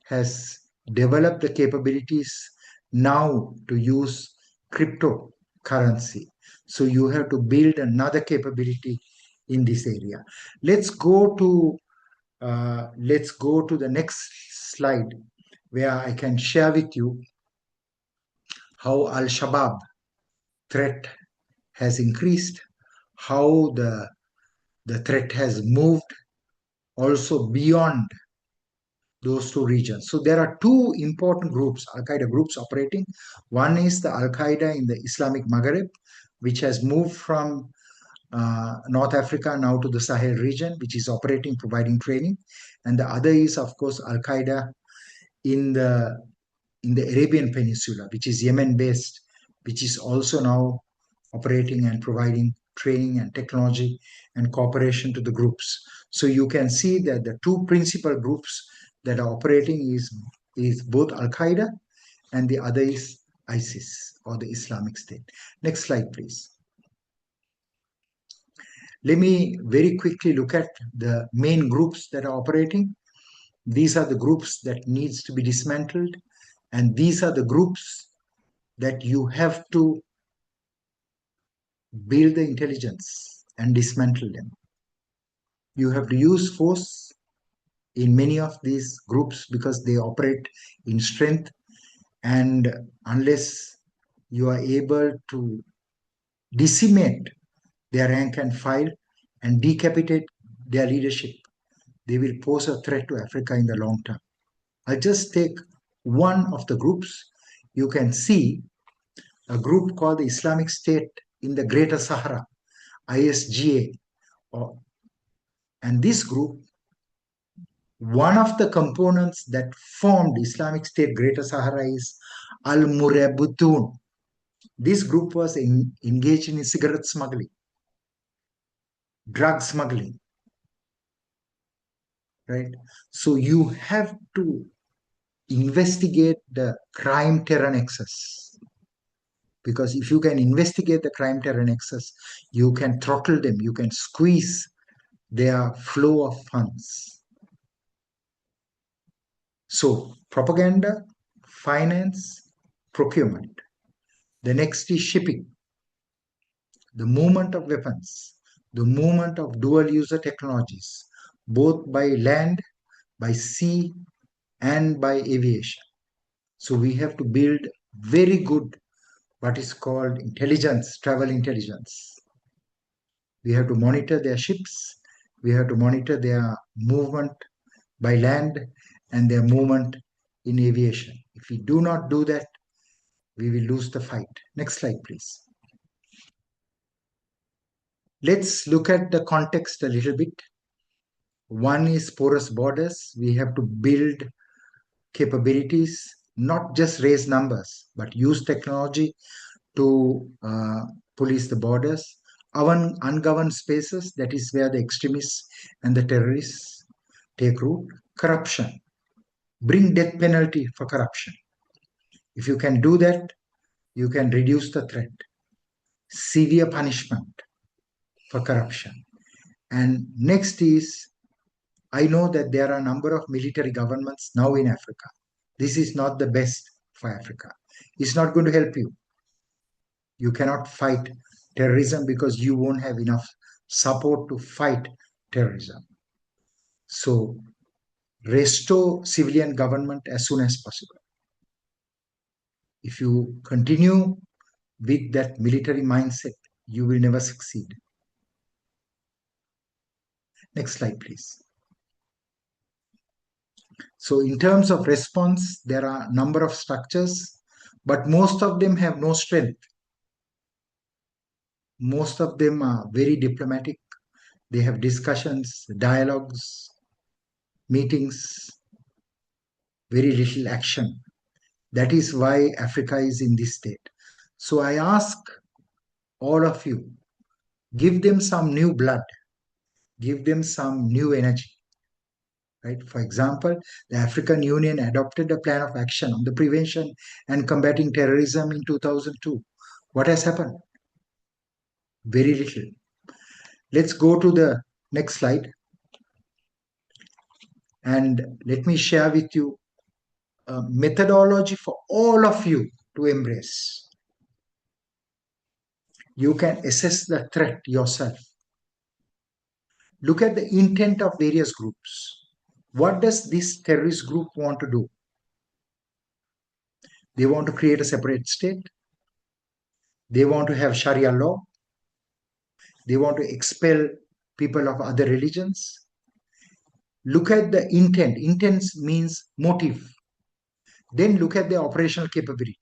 has developed the capabilities now to use cryptocurrency. So you have to build another capability in this area. Let's go to the next slide, where I can share with you how Al-Shabaab threat has increased, how the threat has moved also beyond those 2 regions. So there are 2 important groups, Al-Qaeda groups operating. One is the Al-Qaeda in the Islamic Maghreb, which has moved from North Africa now to the Sahel region, which is operating, providing training. And the other is, of course, Al-Qaeda in the Arabian Peninsula, which is Yemen-based, which is also now operating and providing training and technology and cooperation to the groups. So you can see that the 2 principal groups that are operating is both Al-Qaeda and the other is ISIS, or the Islamic State. Next slide, please. Let me very quickly look at the main groups that are operating. These are the groups that needs to be dismantled, and these are the groups that you have to build the intelligence and dismantle them. You have to use force in many of these groups because they operate in strength, and unless you are able to decimate their rank and file and decapitate their leadership, they will pose a threat to Africa in the long term. I'll just take one of the groups. You can see a group called the Islamic State in the Greater Sahara, ISGA. And this group, one of the components that formed Islamic State Greater Sahara is Al-Murabitun. This group was engaged in cigarette smuggling, drug smuggling, right? So you have to investigate the crime-terror nexus, because if you can investigate the crime-terror nexus, you can throttle them, you can squeeze their flow of funds. So propaganda, finance, procurement. The next is shipping, the movement of weapons, the movement of dual user technologies, both by land, by sea, and by aviation. So we have to build very good, what is called intelligence, travel intelligence. We have to monitor their ships, we have to monitor their movement by land and their movement in aviation. If we do not do that, we will lose the fight. Next slide, please. Let's look at the context a little bit. One is porous borders. We have to build capabilities, not just raise numbers, but use technology to police the borders. Our ungoverned spaces, that is where the extremists and the terrorists take root. Corruption. Bring death penalty for corruption. If you can do that, you can reduce the threat. Severe punishment for corruption. And next is, I know that there are a number of military governments now in Africa. This is not the best for Africa. It's not going to help you. You cannot fight terrorism because you won't have enough support to fight terrorism. So restore civilian government as soon as possible. If you continue with that military mindset, you will never succeed. Next slide, please. So in terms of response, there are a number of structures, but most of them have no strength. Most of them are very diplomatic. They have discussions, dialogues, meetings, very little action. That is why Africa is in this state. So I ask all of you, give them some new blood, give them some new energy. Right? For example, the African Union adopted a plan of action on the prevention and combating terrorism in 2002. What has happened? Very little. Let's go to the next slide. And let me share with you a methodology for all of you to embrace. You can assess the threat yourself. Look at the intent of various groups. What does this terrorist group want to do? They want to create a separate state. They want to have Sharia law. They want to expel people of other religions. Look at the intent. Intent means motive. Then look at the operational capability.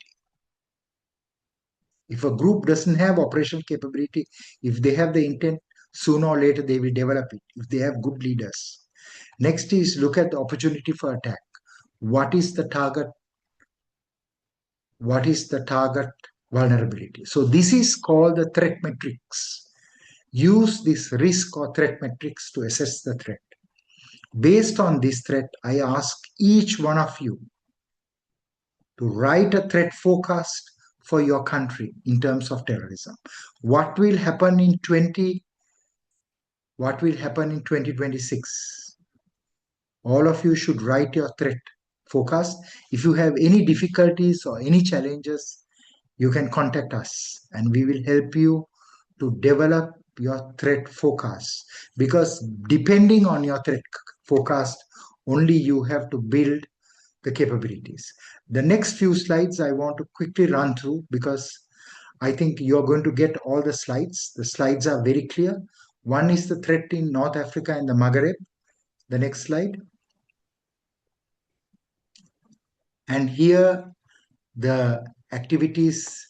If a group doesn't have operational capability, if they have the intent, sooner or later they will develop it, if they have good leaders. Next is look at the opportunity for attack. What is the target? What is the target vulnerability? So this is called the threat matrix. Use this risk or threat matrix to assess the threat. Based on this threat, I ask each one of you to write a threat forecast for your country in terms of terrorism. What will happen in 2026? All of you should write your threat forecast. If you have any difficulties or any challenges, you can contact us and we will help you to develop your threat forecast. Because depending on your threat forecast, only you have to build the capabilities. The next few slides I want to quickly run through because I think you're going to get all the slides. The slides are very clear. One is the threat in North Africa and the Maghreb. The next slide. And here the activities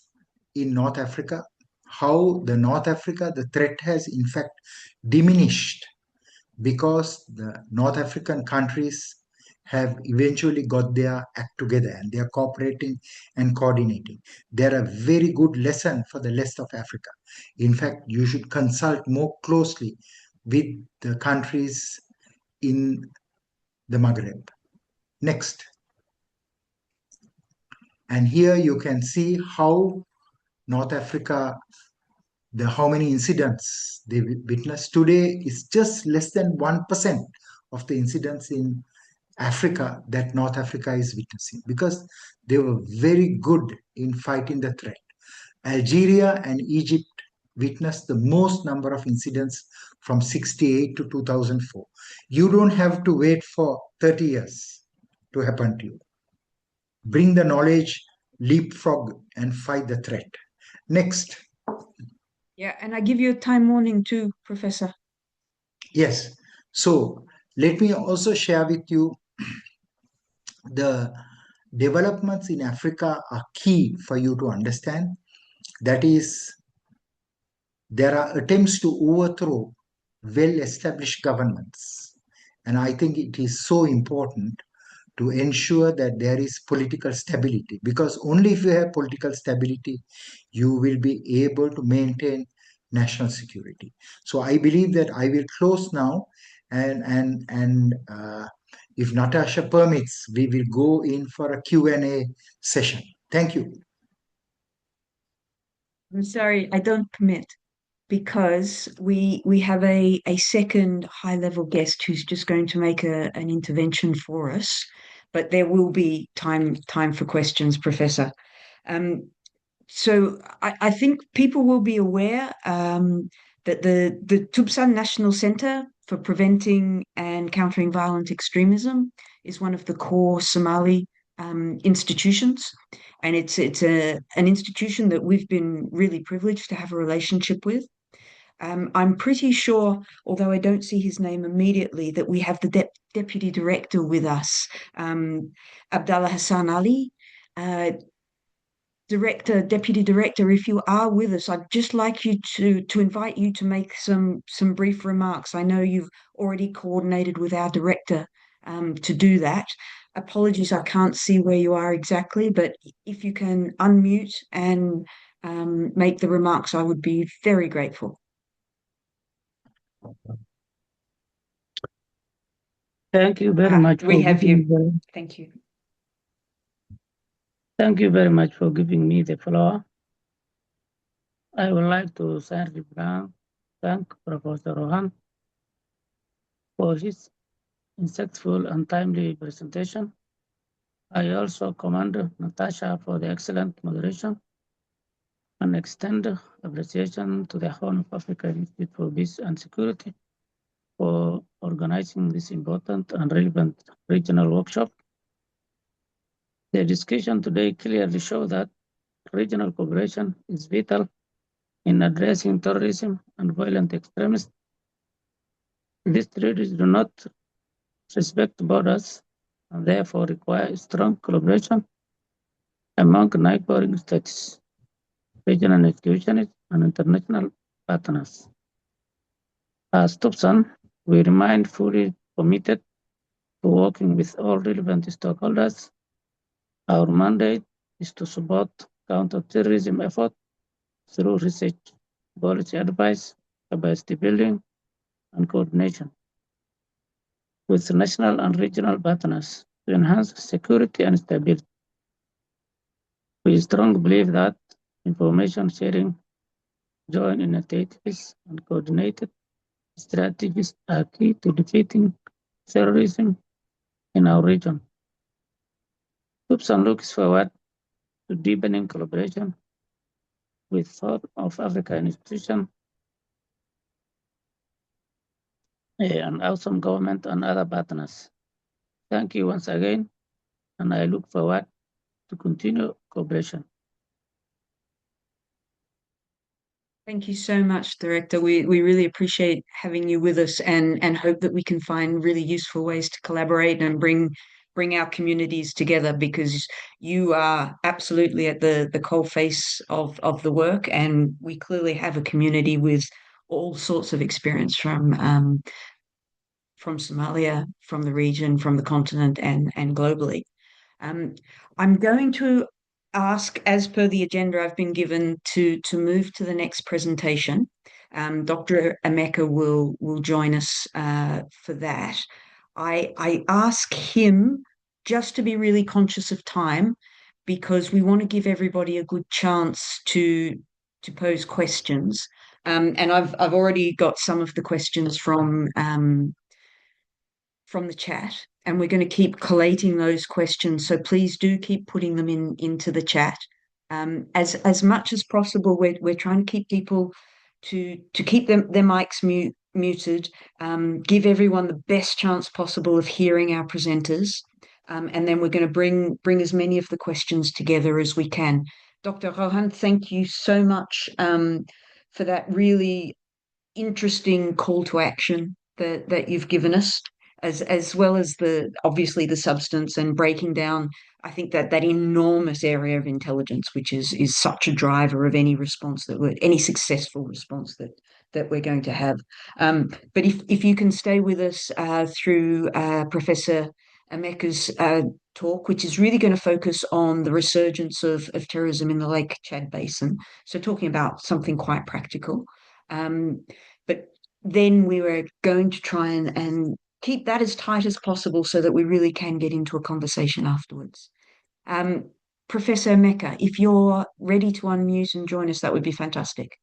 in North Africa, how the North Africa, the threat has in fact diminished because the North African countries have eventually got their act together and they are cooperating and coordinating. They're a very good lesson for the rest of Africa. In fact, you should consult more closely with the countries in the Maghreb. Next. And here you can see how North Africa, how many incidents they witnessed. Today is just less than 1% of the incidents in Africa that North Africa is witnessing because they were very good in fighting the threat. Algeria and Egypt witnessed the most number of incidents from 1968 to 2004. You don't have to wait for 30 years to happen to you. Bring the knowledge, leapfrog, and fight the threat. Next. Yeah, and I give you a time warning too, Professor. Yes. So Let me also share with you the developments in Africa are key for you to understand. That is, there are attempts to overthrow well-established governments. And I think it is so important to ensure that there is political stability, because only if you have political stability, you will be able to maintain national security. So I believe that I will close now, and if Natasha permits, we will go in for a Q&A session. Thank you. I'm sorry, I don't permit, because we have a second high-level guest who's just going to make an intervention for us, but there will be time for questions, Professor. So I think people will be aware that the Tubsan National Center for Preventing and Countering Violent Extremism is one of the core Somali institutions, and it's an institution that we've been really privileged to have a relationship with. I'm pretty sure, although I don't see his name immediately, that we have the deputy director with us, Abdallah Hassan Ali. Deputy Director, if you are with us, I'd just like you to invite you to make some brief remarks. I know you've already coordinated with our director to do that. Apologies, I can't see where you are exactly, but if you can unmute and make the remarks, I would be very grateful. Thank you very much. We have you. Thank you. Thank you very much for giving me the floor. I would like to thank Professor Rohan for his insightful and timely presentation. I also commend Natasha for the excellent moderation and extend appreciation to the Horn of Africa Institute for Peace and Security for organizing this important and relevant regional workshop. The discussion today clearly shows that regional cooperation is vital in addressing terrorism and violent extremism. These treaties do not respect borders and therefore require strong collaboration among neighboring states, regional institutions, and international partners. As TUPSAN, we remain fully committed to working with all relevant stakeholders. Our mandate is to support counter-terrorism efforts through research, policy advice, capacity building, and coordination with national and regional partners to enhance security and stability. We strongly believe that information sharing, joint initiatives, and coordinated strategies are key to defeating terrorism in our region. TUPSAN looks forward to deepening collaboration with Horn of Africa institutions and AUSSOM government and other partners. Thank you once again, and I look forward to continue cooperation. Thank you so much, Director. We really appreciate having you with us, and hope that we can find really useful ways to collaborate and bring our communities together, because you are absolutely at the coalface of the work, and we clearly have a community with all sorts of experience from Somalia, from the region, from the continent, and globally. I'm going to ask, as per the agenda I've been given, to move to the next presentation. Dr. Emeka will join us for that. I ask him just to be really conscious of time, because we want to give everybody a good chance to pose questions. And I've already got some of the questions from the chat, and we're going to keep collating those questions. So please do keep putting them into the chat. As much as possible, we're trying to keep people to keep their mics muted, give everyone the best chance possible of hearing our presenters, and then we're going to bring as many of the questions together as we can. Dr. Rohan, thank you so much for that really interesting call to action that you've given us. as well as obviously the substance and breaking down. I think that enormous area of intelligence, which is such a driver of any response any successful response that we're going to have. But if you can stay with us through Professor Emeka's talk, which is really going to focus on the resurgence of terrorism in the Lake Chad Basin. So talking about something quite practical. But then we were going to try and keep that as tight as possible so that we really can get into a conversation afterwards. Professor Emeka, if you're ready to unmute and join us, that would be fantastic.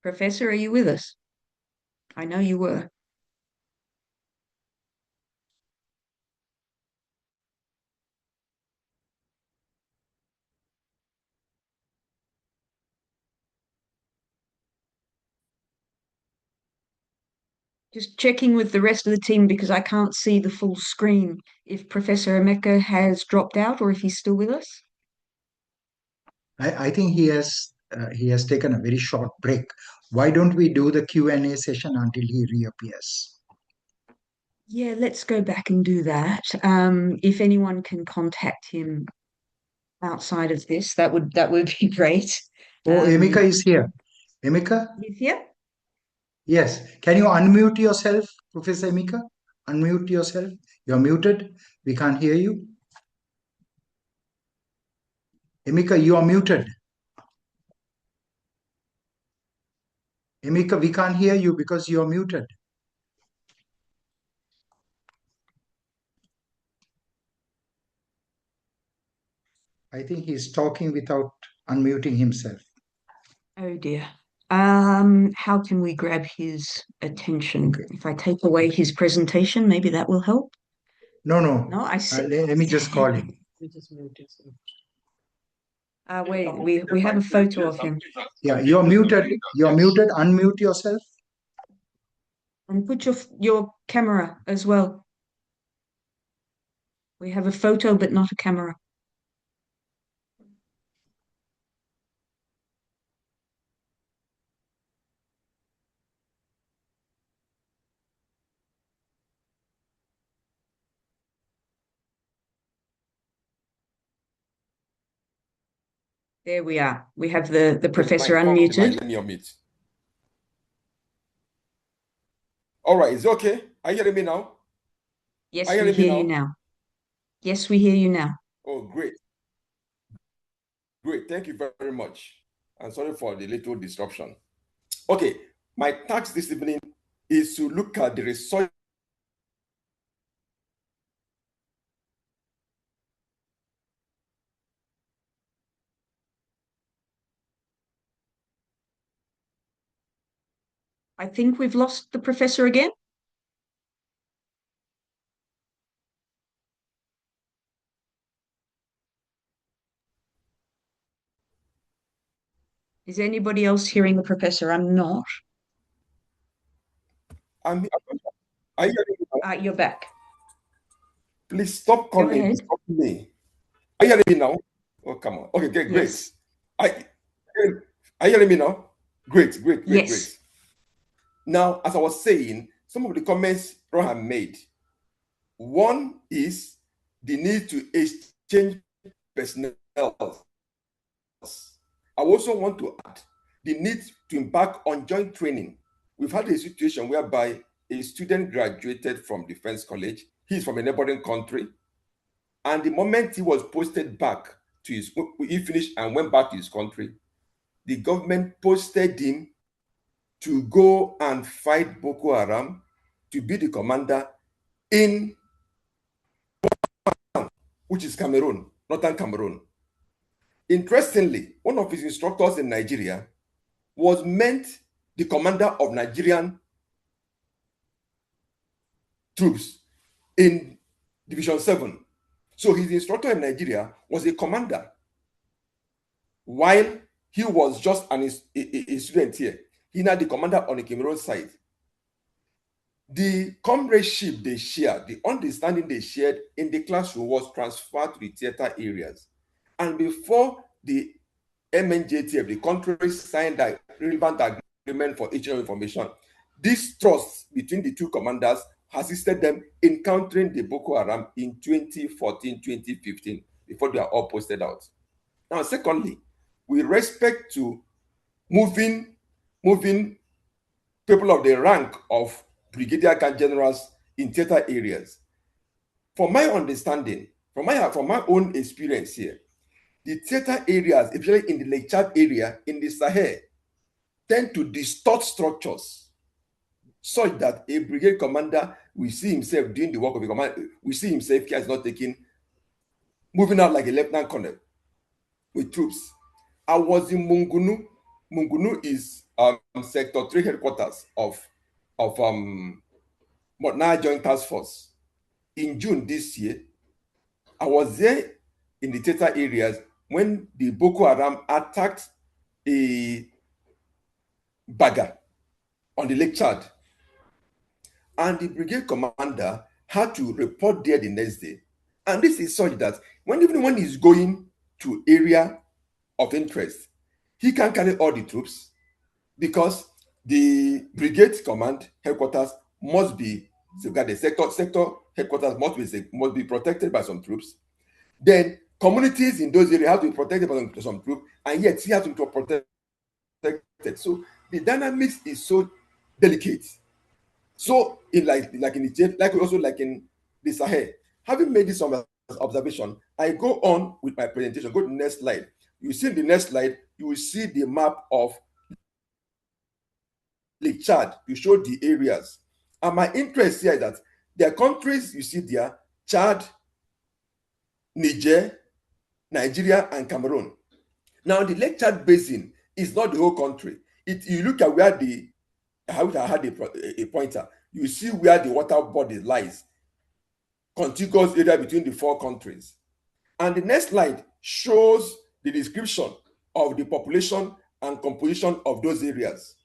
Professor, are you with us? I know you were. Just checking with the rest of the team because I can't see the full screen if Professor Emeka has dropped out or if he's still with us. I think he has taken a very short break. Why don't we do the Q&A session until he reappears? Yeah, let's go back and do that. If anyone can contact him outside of this, that would be great. Oh, Emeka is here. Emeka? He's here? Yes. Can you unmute yourself, Professor Emeka? Unmute yourself. You're muted. We can't hear you. Emeka, you are muted. Emeka, we can't hear you because you are muted. I think he's talking without unmuting himself. Oh dear. How can we grab his attention? If I take away his presentation, maybe that will help. No. No, I see. Let me just call him. Wait, we have a photo of him. Yeah, you're muted. You're muted. Unmute yourself. And put your camera as well. We have a photo, but not a camera. There we are. We have the professor unmuted. All right, is it okay? Are you hearing me now? Yes, we hear you now. Yes, we hear you now. Oh, great. Great, thank you very much. I'm sorry for the little disruption. Okay, my task this evening is to look at the research. I think we've lost the professor again. Is anybody else hearing the professor? I'm not. Are you hearing me now? You're back. Please stop calling me. Are you hearing me now? Oh, come on. Okay, great. Yes. Are you hearing me now? Great. Yes. Now, as I was saying, some of the comments Rohan made. One is the need to exchange personnel. I also want to add the need to embark on joint training. We've had a situation whereby a student graduated from Defense College. He's from a neighboring country. And the moment he was posted back to he finished and went back to his country, the government posted him to go and fight Boko Haram, to be the commander in, which is Cameroon, northern Cameroon. Interestingly, one of his instructors in Nigeria was meant the commander of Nigerian troops in Division 7. So his instructor in Nigeria was a commander, while he was just a student here. He now the commander on the Cameroon side. The comradeship they shared, the understanding they shared in the classroom was transferred to the theater areas. And before the MNJTF, the countries signed a relevant agreement for exchange of information, this trust between the two commanders assisted them in countering the Boko Haram in 2014, 2015, before they are all posted out. Now, secondly, with respect to moving people of the rank of brigadier generals in theater areas, from my understanding, from my own experience here, the theater areas, especially in the Lake Chad area, in the Sahel, tend to distort structures such that a brigade commander will see himself doing the work of a commander, we see himself care is not taking, moving out like a lieutenant colonel with troops. I was in Mungunu. Mungunu is Sector 3 headquarters of Motna Joint Task Force. In June this year, I was there in the theater areas when the Boko Haram attacked a bagger on the Lake Chad. And the brigade commander had to report there the next day. And this is such that even when he's going to area of interest, he can carry all the troops because the brigade command headquarters must be safeguarded. Sector headquarters must be protected by some troops. Then communities in those areas have to be protected by some troops, and yet he has to be protected. So the dynamics is so delicate. So in like in the Sahel, having made this observation, I go on with my presentation. Go to the next slide. You see the next slide, you will see the map of Lake Chad. You show the areas. And my interest here is that there are countries you see there: Chad, Niger, Nigeria, and Cameroon. Now, the Lake Chad Basin is not the whole country. You look at where I had a pointer. You see where the water body lies, contiguous area between the four countries. And the next slide shows the description of the population and composition of those areas.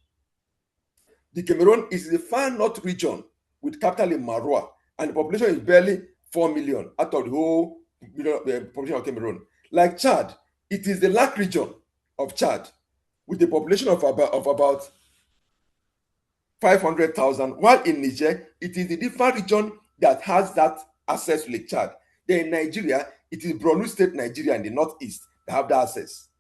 The Cameroon is the far north region with capital in Maroua, and the population is barely 4 million out of the whole population of Cameroon. Like Chad, it is the Lac region of Chad with a population of about 500,000, while in Niger, it is the different region that has that access to Lake Chad. Then in Nigeria, it is Borno State, Nigeria, in the northeast that have that access.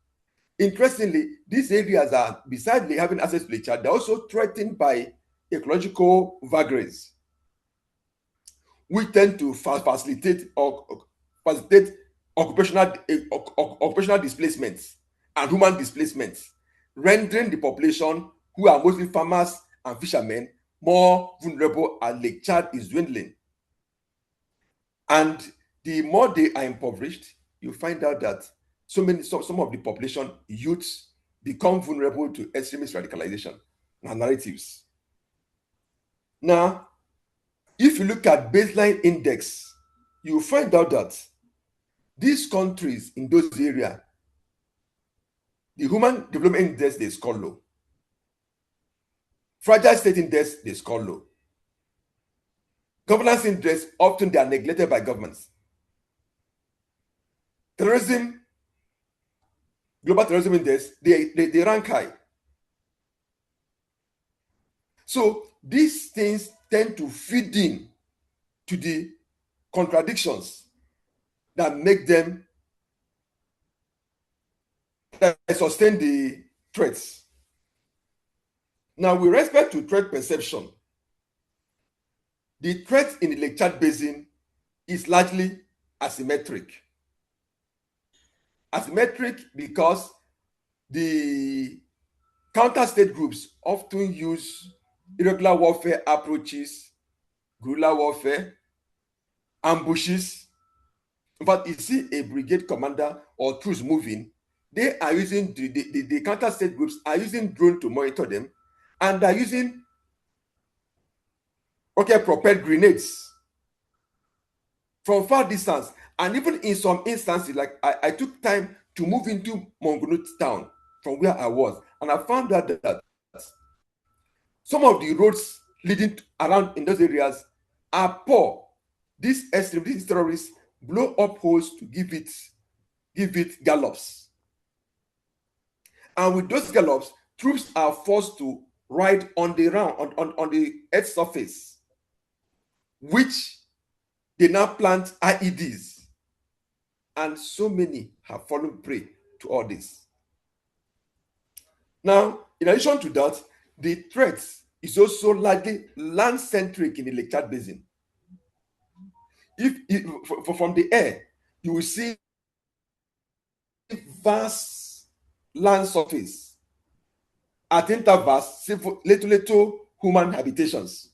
Interestingly, these areas are, besides having access to Lake Chad, they're also threatened by ecological vagaries, which tend to facilitate occupational displacements and human displacements, rendering the population, who are mostly farmers and fishermen, more vulnerable as Lake Chad is dwindling. And the more they are impoverished, you find out that some of the population, youths, become vulnerable to extremist radicalization and narratives. Now, if you look at baseline index, you find out that these countries in those areas, the Human Development Index, they score low. Fragile State Index, they score low. Governance index, often they are neglected by governments. Terrorism, Global Terrorism Index, they rank high. So these things tend to feed in to the contradictions that make them, that sustain the threats. Now, with respect to threat perception, the threat in the Lake Chad Basin is largely asymmetric. Asymmetric because the counter-state groups often use irregular warfare approaches, guerrilla warfare, ambushes. In fact, you see a brigade commander or troops moving, they are using the counter-state groups are using drones to monitor them, and are using propelled grenades from far distance. And even in some instances, like I took time to move into Mongunu town from where I was, and I found out that some of the roads around in those areas are poor. These terrorists blow up holes to give it gallops. And with those gallops, troops are forced to ride on the Earth's surface, which they now plant IEDs. And so many have fallen prey to all this. Now, in addition to that, the threat is also largely land-centric in the Lake Chad Basin. From the air, you will see vast land surface at intervals, little human habitations.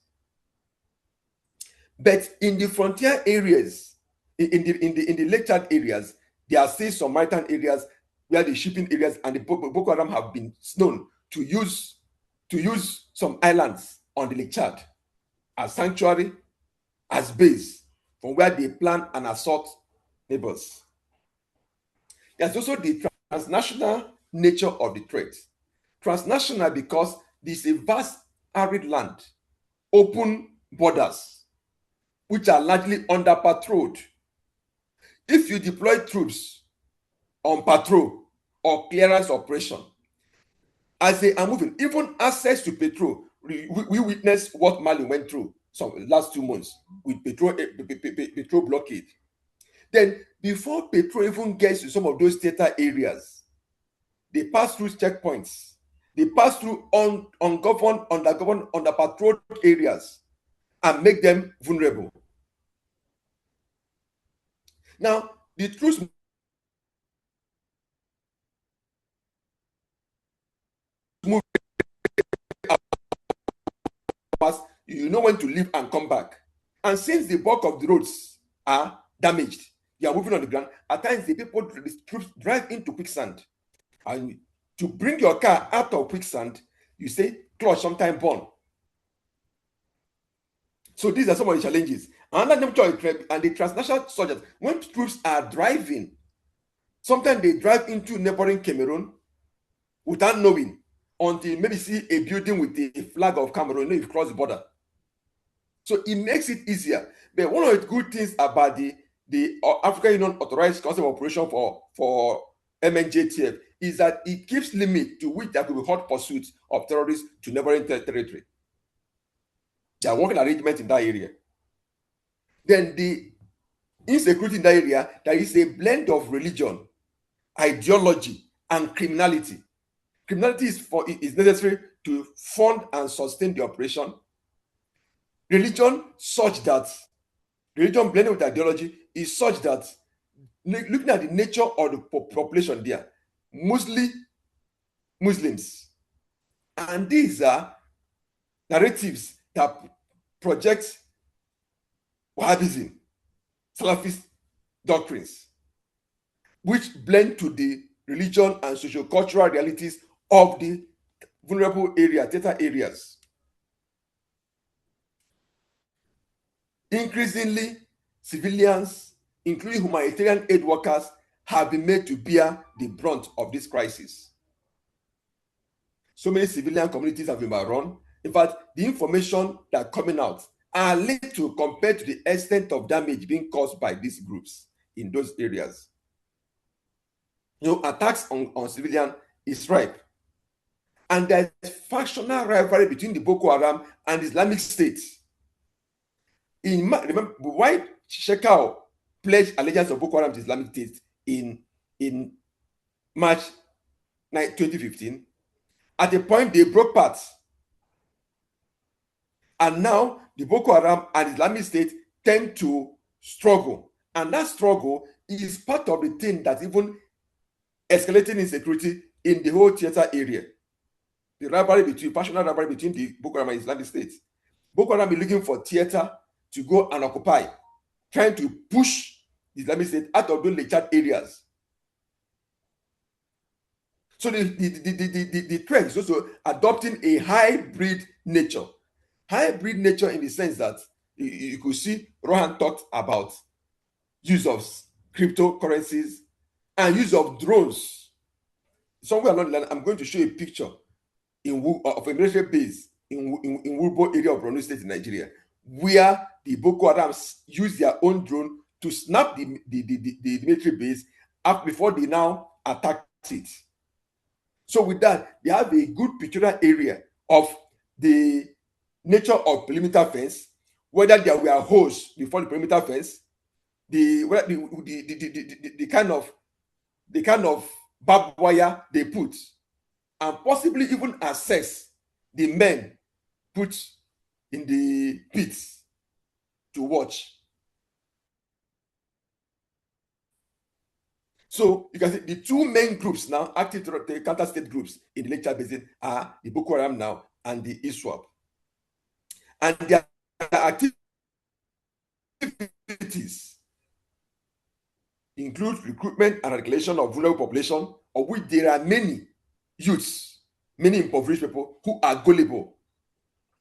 But in the frontier areas, in the Lake Chad areas, there are still some maritime areas where the shipping areas and the Boko Haram have been known to use some islands on the Lake Chad as sanctuary, as base from where they plan and assault neighbors. There's also the transnational nature of the threat. Transnational because this is a vast arid land, open borders, which are largely under patrolled. If you deploy troops on patrol or clearance operation, as they are moving, even access to petrol, we witnessed what Mali went through some last 2 months with petrol blockade. Then before petrol even gets to some of those theater areas, they pass through checkpoints. They pass through ungoverned, under-patrolled areas and make them vulnerable. Now, the troops move, you know when to leave and come back. And since the bulk of the roads are damaged, you are moving on the ground. At times, the troops drive into quicksand. And to bring your car out of quicksand, you say, clutch, sometime burn. So these are some of the challenges. Another and the transnational soldiers, when troops are driving, sometimes they drive into neighboring Cameroon without knowing, until maybe see a building with a flag of Cameroon, if you cross the border. So it makes it easier. But one of the good things about the African Union Authorized Concept of Operation for MNJTF is that it gives limit to which there could be hot pursuits of terrorists to neighboring territory. There are working arrangements in that area. Then the insecurity in that area, there is a blend of religion, ideology, and criminality. Criminality is necessary to fund and sustain the operation. Religion blended with ideology is such that, looking at the nature of the population there, mostly Muslims. And these are narratives that project Wahhabism, Salafist doctrines, which blend to the religion and socio-cultural realities of the vulnerable theater areas. Increasingly, civilians, including humanitarian aid workers, have been made to bear the brunt of this crisis. So many civilian communities have been overrun. In fact, the information that are coming out are little compared to the extent of damage being caused by these groups in those areas. Attacks on civilians is ripe. And there's factional rivalry between the Boko Haram and the Islamic State. Remember why Shekau pledged allegiance of Boko Haram to Islamic State in March 2015? At a point, they broke paths. And now the Boko Haram and Islamic State tend to struggle. And that struggle is part of the thing that's even escalating insecurity in the whole theater area. The passionate rivalry between the Boko Haram and Islamic State. Boko Haram is looking for theater to go and occupy, trying to push the Islamic State out of those Lake Chad areas. So the threat is also adopting a hybrid nature. Hybrid nature in the sense that you could see Rohan talked about use of cryptocurrencies and use of drones. Somewhere along the line, I'm going to show a picture of a military base in Wurbo area of Borno State in Nigeria, where the Boko Haram use their own drone to snap the military base up before they now attack it. So with that, they have a good pictorial area of the nature of perimeter fence, whether there were holes before the perimeter fence, the kind of barbed wire they put, and possibly even assess the men put in the pits to watch. So you can see the two main groups now, active counter-state groups in the Lake Chad Basin, are the Boko Haram now and the ISWAP. And their activities include recruitment and regulation of vulnerable population, of which there are many youths, many impoverished people who are gullible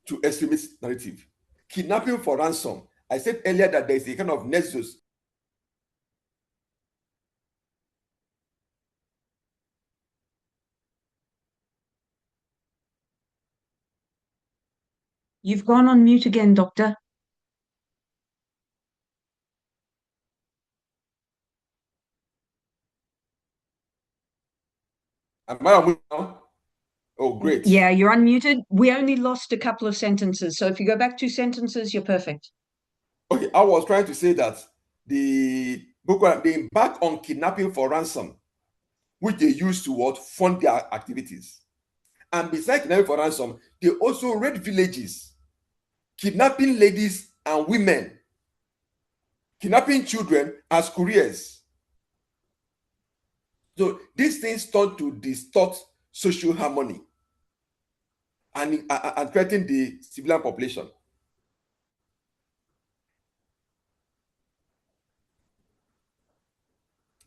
to extremist narrative. Kidnapping for ransom. I said earlier that there is a kind of nexus. You've gone on mute again, Doctor. Am I on mute now? Oh, great. Yeah, you're unmuted. We only lost a couple of sentences. So if you go back 2 sentences, you're perfect. Okay, I was trying to say that the Boko Haram, they embark on kidnapping for ransom, which they use to fund their activities. And besides kidnapping for ransom, they also raid villages, kidnapping ladies and women, kidnapping children as couriers. So these things start to distort social harmony and threaten the civilian population.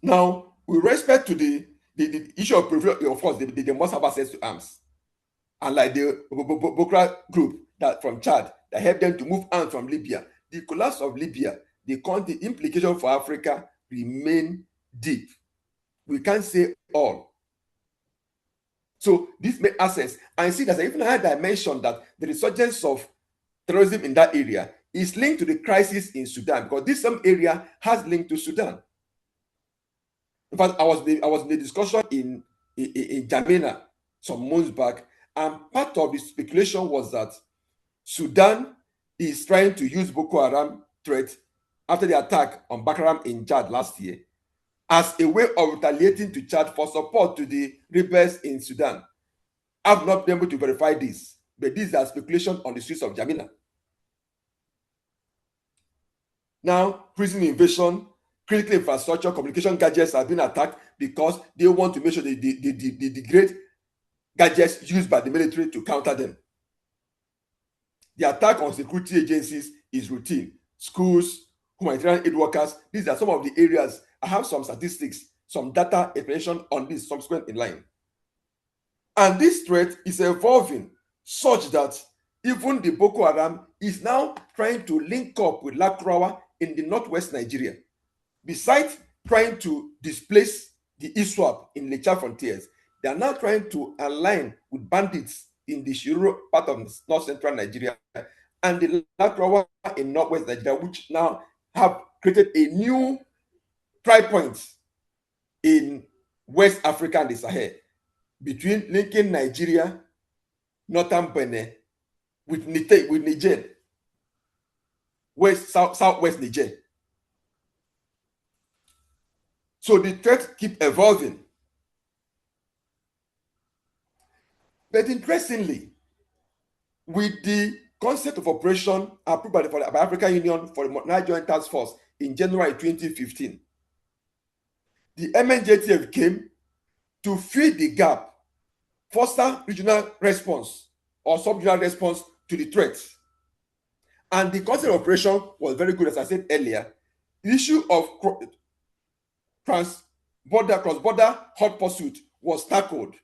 Now, with respect to the issue of privilege, of course, they must have access to arms. Unlike the Boko group that from Chad that helped them to move arms from Libya, the collapse of Libya, the implication for Africa remain deep. We can't say all. So this may access, and see that even I mentioned that the resurgence of terrorism in that area is linked to the crisis in Sudan, because this some area has linked to Sudan. In fact, I was in the discussion in Jamena some months back, and part of the speculation was that Sudan is trying to use Boko Haram threat after the attack on Bakaram in Chad last year as a way of retaliating to Chad for support to the rebels in Sudan. I've not been able to verify this, but these are speculation on the streets of Jamena. Now, prison invasion, critical infrastructure, communication gadgets have been attacked because they want to make sure they degrade gadgets used by the military to counter them. The attack on security agencies is routine. Schools, humanitarian aid workers, these are some of the areas. I have some statistics, some data explanation on this subsequent in line. And this threat is evolving such that even the Boko Haram is now trying to link up with Lakrawa in the northwest Nigeria. Besides trying to displace the ISWAP in Lake Chad frontiers, they are now trying to align with bandits in the Shiro part of north central Nigeria and the Lakrawa in northwest Nigeria, which now have created a new try point in West Africa and the Sahel, between linking Nigeria, northern Benin, with Niger, southwest Niger. So the threats keep evolving. But interestingly, with the concept of operation approved by the African Union for the Niger Joint Task Force in January 2015, the MNJTF came to fill the gap, foster regional response or sub-regional response to the threats. And the concept of operation was very good, as I said earlier. The issue of cross-border hot pursuit was tackled.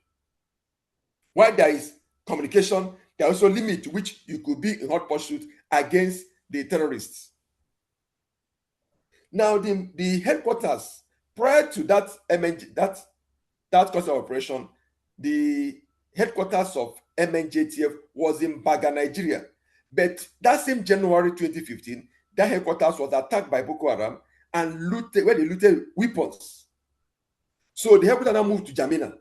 While there is communication, there are also limits to which you could be in hot pursuit against the terrorists. Now, the headquarters, prior to that concept of operation, the headquarters of MNJTF was in Baga, Nigeria. But that same January 2015, that headquarters was attacked by Boko Haram and looted, where they looted weapons. So the headquarters now moved to Jamina.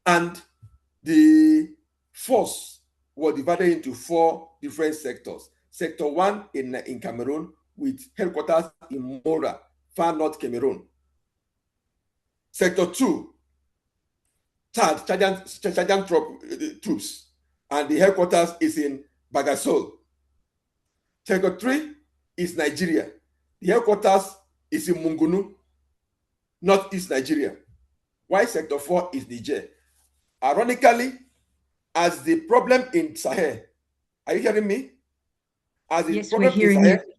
And the force was divided into 4 different sectors. Sector 1 in Cameroon, with headquarters in Mora, far north Cameroon. Sector 2, Chadian troops, and the headquarters is in Bagasol. Sector 3 is Nigeria. The headquarters is in Mungunu, northeast Nigeria. While Sector 4 is Niger. Ironically, as the problem in Sahel, are you hearing me? As the Yes, problem we're hearing in Sahel you.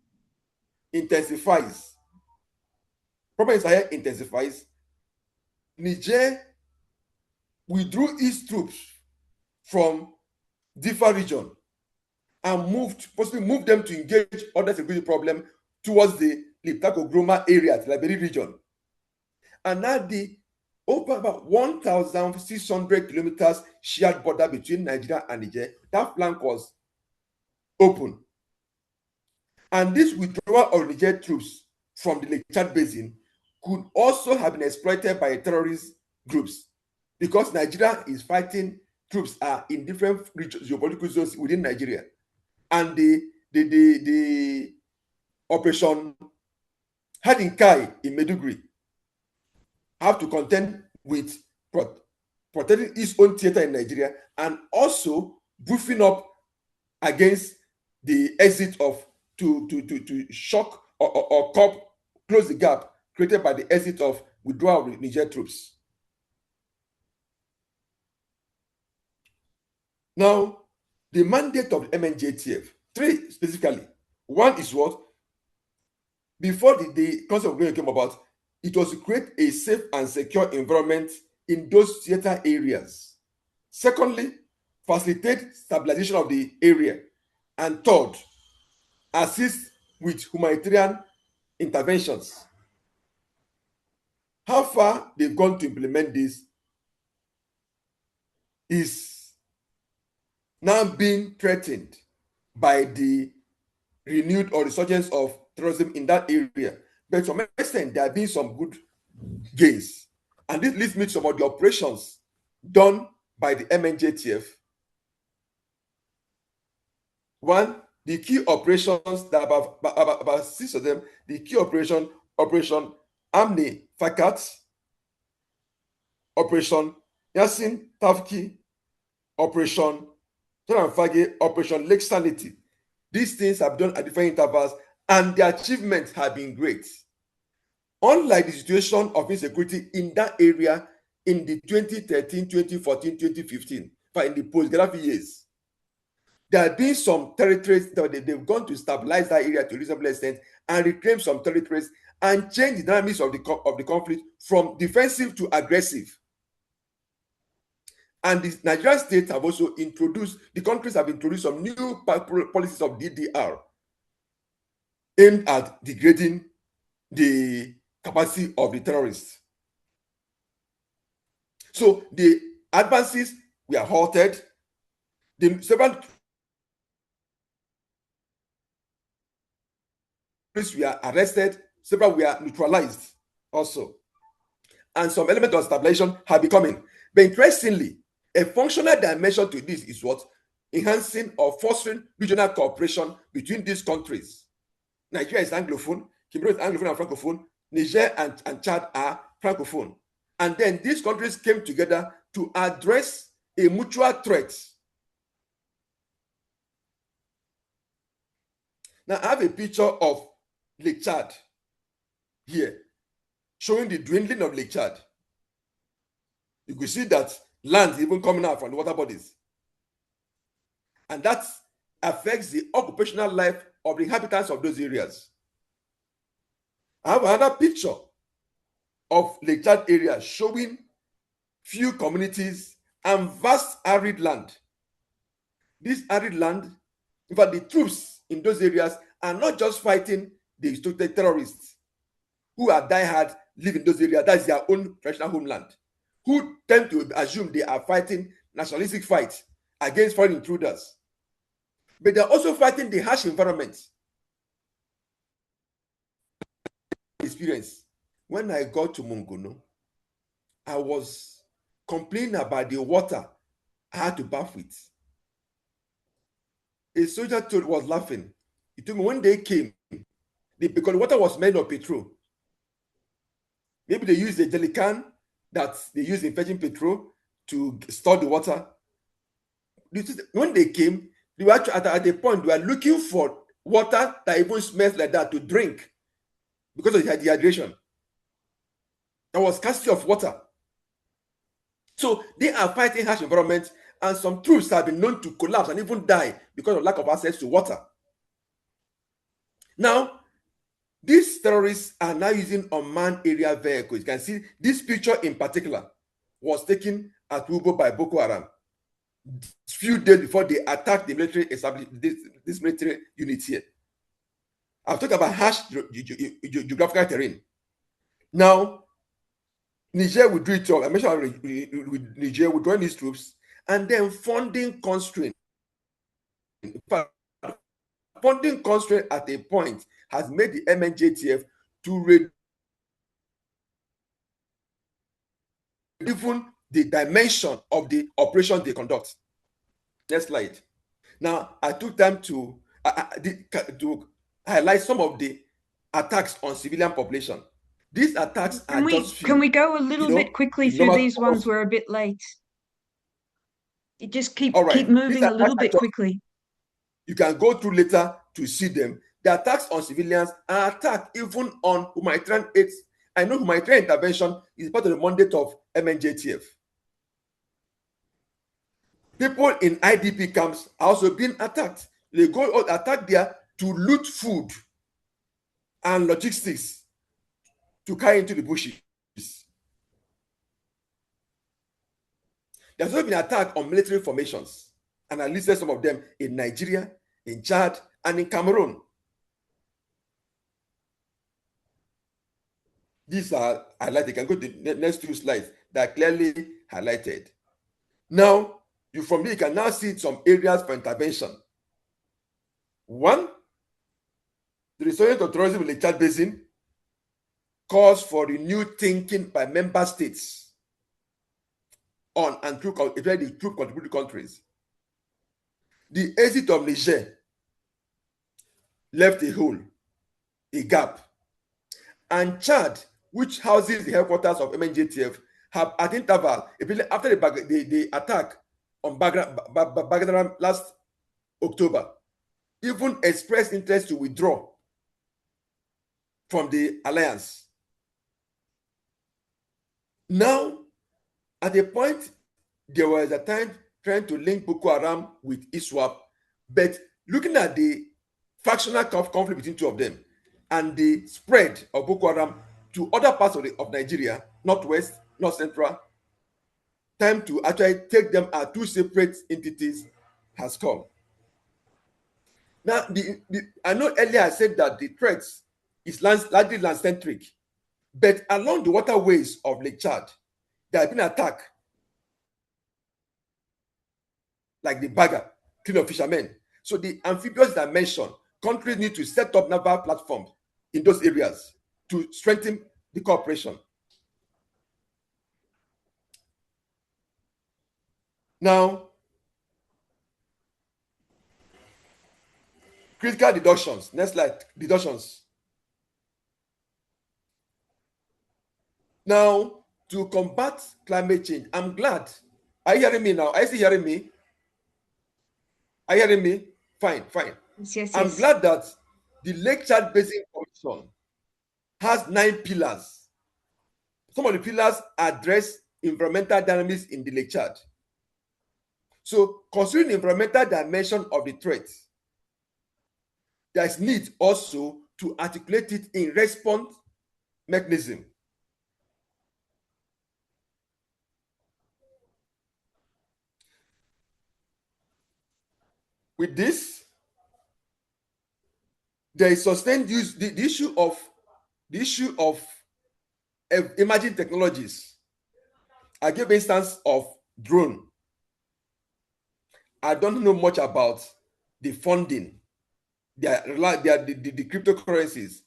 intensifies, Niger withdrew its troops from Difa region and possibly moved them to engage other security problem towards the Liptako-Groma area, the Liberia region. And now the over about 1,600 kilometers shared border between Nigeria and Niger, that flank was open. And this withdrawal of Niger troops from the Lake Chad Basin could also have been exploited by terrorist groups, because Nigeria is fighting, troops are in different geopolitical zones within Nigeria. And the Operation Hadinkai in Maiduguri have to contend with protecting its own theater in Nigeria, and also briefing up against the exit of to shock or close the gap created by the exit of withdrawal of Niger troops. Now, the mandate of the MNJTF, 3 specifically. One is what? Before the concept of Green came about, it was to create a safe and secure environment in those theater areas. Secondly, facilitate stabilization of the area. And third, assist with humanitarian interventions. How far they've gone to implement this is now being threatened by the renewed or resurgence of terrorism in that area. But to some extent, there have been some good gains. And this leads me to some of the operations done by the MNJTF. One, the key operations, there are about 6 of them. The key Operation Amni Fakat, Operation Yasin Tafki, Operation Fage, Operation Lake Sanity. These things have done at different intervals, and the achievements have been great. Unlike the situation of insecurity in that area in the 2013, 2014, 2015, but in the post-Gaddafi years, there have been some territories that they've gone to stabilize that area to a reasonable extent and reclaim some territories and change the dynamics of the conflict from defensive to aggressive. And the Nigerian states have also introduced, the countries have introduced some new policies of DDR aimed at degrading the capacity of the terrorists. So the advances were halted. The several terrorists were arrested, several were neutralized also. And some element of stabilization have been coming. But interestingly, a functional dimension to this is what? Enhancing or fostering regional cooperation between these countries. Nigeria is Anglophone, Cameroon is Anglophone and Francophone, Niger and Chad are Francophone. And then these countries came together to address a mutual threat. Now I have a picture of Lake Chad here, showing the dwindling of Lake Chad. You can see that land is even coming out from the water bodies. And that affects the occupational life of the inhabitants of those areas. I have another picture of Lake Chad area showing few communities and vast arid land. This arid land, in fact, the troops in those areas are not just fighting the terrorists who are diehard, live in those areas. That's their own traditional homeland. who tend to assume they are fighting nationalistic fights against foreign intruders. But they're also fighting the harsh environment. Experience. When I got to Mongono, I was complaining about the water I had to bath with. A soldier was laughing. He told me when they came, because the water was made of petrol. Maybe they used the jelly can that they use in fetching petrol to store the water. When they came, they were actually at the point they were looking for water that even smells like that to drink because of the dehydration. There was scarcity of water. So they are fighting harsh environments, and some troops have been known to collapse and even die because of lack of access to water. Now, these terrorists are now using unmanned aerial vehicles. You can see this picture in particular was taken at Wubo by Boko Haram few days before they attacked the military this military unit here. I've talked about harsh geographical terrain. Now, Niger will do it all. I mentioned with Niger withdrawing these troops, and then funding constraint. In fact, funding constraint at a point has made the MNJTF to reduce even the dimension of the operation they conduct. Next slide. Now, I took time to highlight some of the attacks on civilian population. These attacks can we go a little bit quickly through these ones? We're a bit late. You just keep moving a little bit quickly. You can go through later to see them. The attacks on civilians are attacked even on humanitarian aid. I know humanitarian intervention is part of the mandate of MNJTF. People in IDP camps are also being attacked. They go attack there to loot food and logistics to carry into the bushes. There's also been an attack on military formations, and I listed some of them in Nigeria, in Chad, and in Cameroon. These are highlighted. You can go to the next two slides that are clearly highlighted. Now, from there, you can now see some areas for intervention. One, the resurgence of terrorism in the Chad Basin calls for renewed thinking by member states on and through the troop contributing countries. The exit of Niger left a hole, a gap, and Chad, which houses the headquarters of MNJTF, have at interval, after the attack on Baghdad last October, even expressed interest to withdraw from the alliance. Now, at a point, there was a time trying to link Boko Haram with ISWAP, but looking at the factional conflict between two of them and the spread of Boko Haram to other parts of Nigeria, northwest, north central, time to actually take them as two separate entities has come. Now, I know earlier I said that the threat is largely land-centric, but along the waterways of Lake Chad, there have been attacks like the Baga, Clean of Fishermen. So the amphibious dimension, countries need to set up naval platforms in those areas to strengthen the cooperation. Now, critical deductions. Next slide, deductions. Now, to combat climate change, I'm glad. Are you hearing me now? Are you still hearing me? Are you hearing me? Fine. Yes. I'm glad that the Lake Chad Basin Commission has 9 pillars. Some of the pillars address environmental dynamics in the Lake Chad. So, considering the environmental dimension of the threat, there is need also to articulate it in response mechanism. With this, there is sustained use. The issue of emerging technologies I gave instance of drone. I don't know much about the funding, the cryptocurrencies,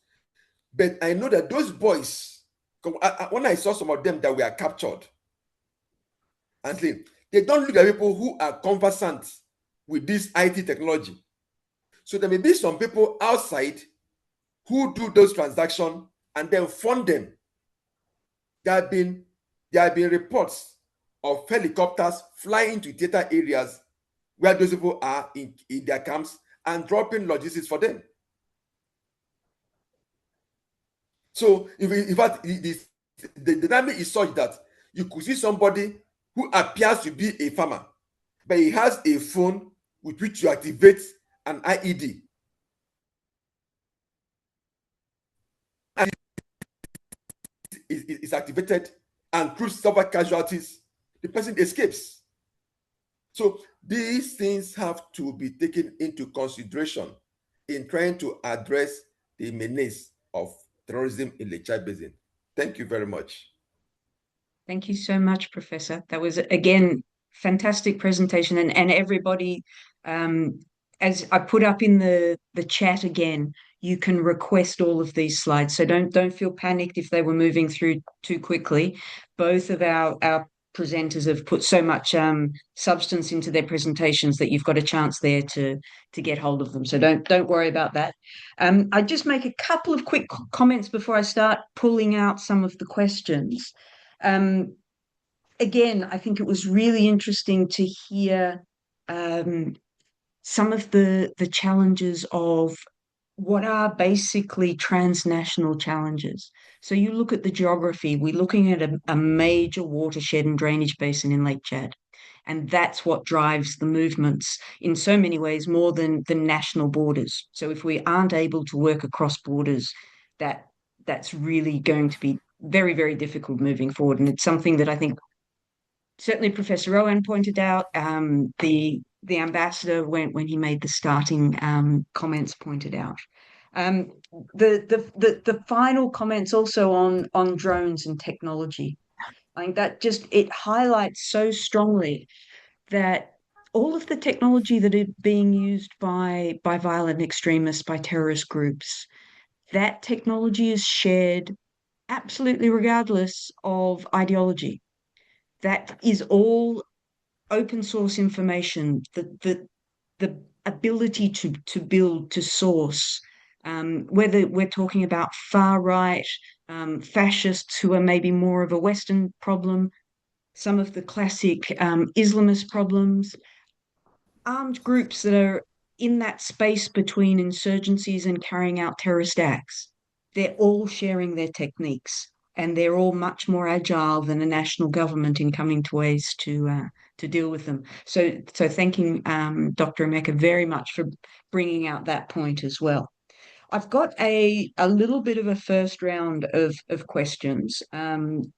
but I know that those boys, when I saw some of them that were captured, and they don't look at people who are conversant with this IT technology. So there may be some people outside who do those transactions and then fund them. There have been reports of helicopters flying to theater areas where those people are in their camps and dropping logistics for them. So, in fact, the dynamic is such that you could see somebody who appears to be a farmer, but he has a phone with which you activate an IED. And it's activated and crews suffer casualties. The person escapes. So these things have to be taken into consideration in trying to address the menace of terrorism in the Chad Basin. Thank you very much. Thank you so much, Professor. That was, again, fantastic presentation. And everybody, as I put up in the chat again, you can request all of these slides. So don't feel panicked if they were moving through too quickly. Both of our presenters have put so much substance into their presentations that you've got a chance there to get hold of them. So don't worry about that. I just make a couple of quick comments before I start pulling out some of the questions. Again, I think it was really interesting to hear some of the challenges of what are basically transnational challenges. So you look at the geography, we're looking at a major watershed and drainage basin in Lake Chad. And that's what drives the movements in so many ways more than the national borders. So if we aren't able to work across borders, that's really going to be very, very difficult moving forward. And it's something that I think certainly Professor Rowan pointed out, the ambassador, when he made the starting comments, pointed out. The final comments also on drones and technology. I think that it highlights so strongly that all of the technology that is being used by violent extremists, by terrorist groups, that technology is shared absolutely regardless of ideology. That is all open source information, the ability to build, to source, whether we're talking about far right, fascists who are maybe more of a Western problem, some of the classic Islamist problems, armed groups that are in that space between insurgencies and carrying out terrorist acts. They're all sharing their techniques, and they're all much more agile than a national government in coming to ways to deal with them. So thanking Dr. Emeka very much for bringing out that point as well. I've got a little bit of a first round of questions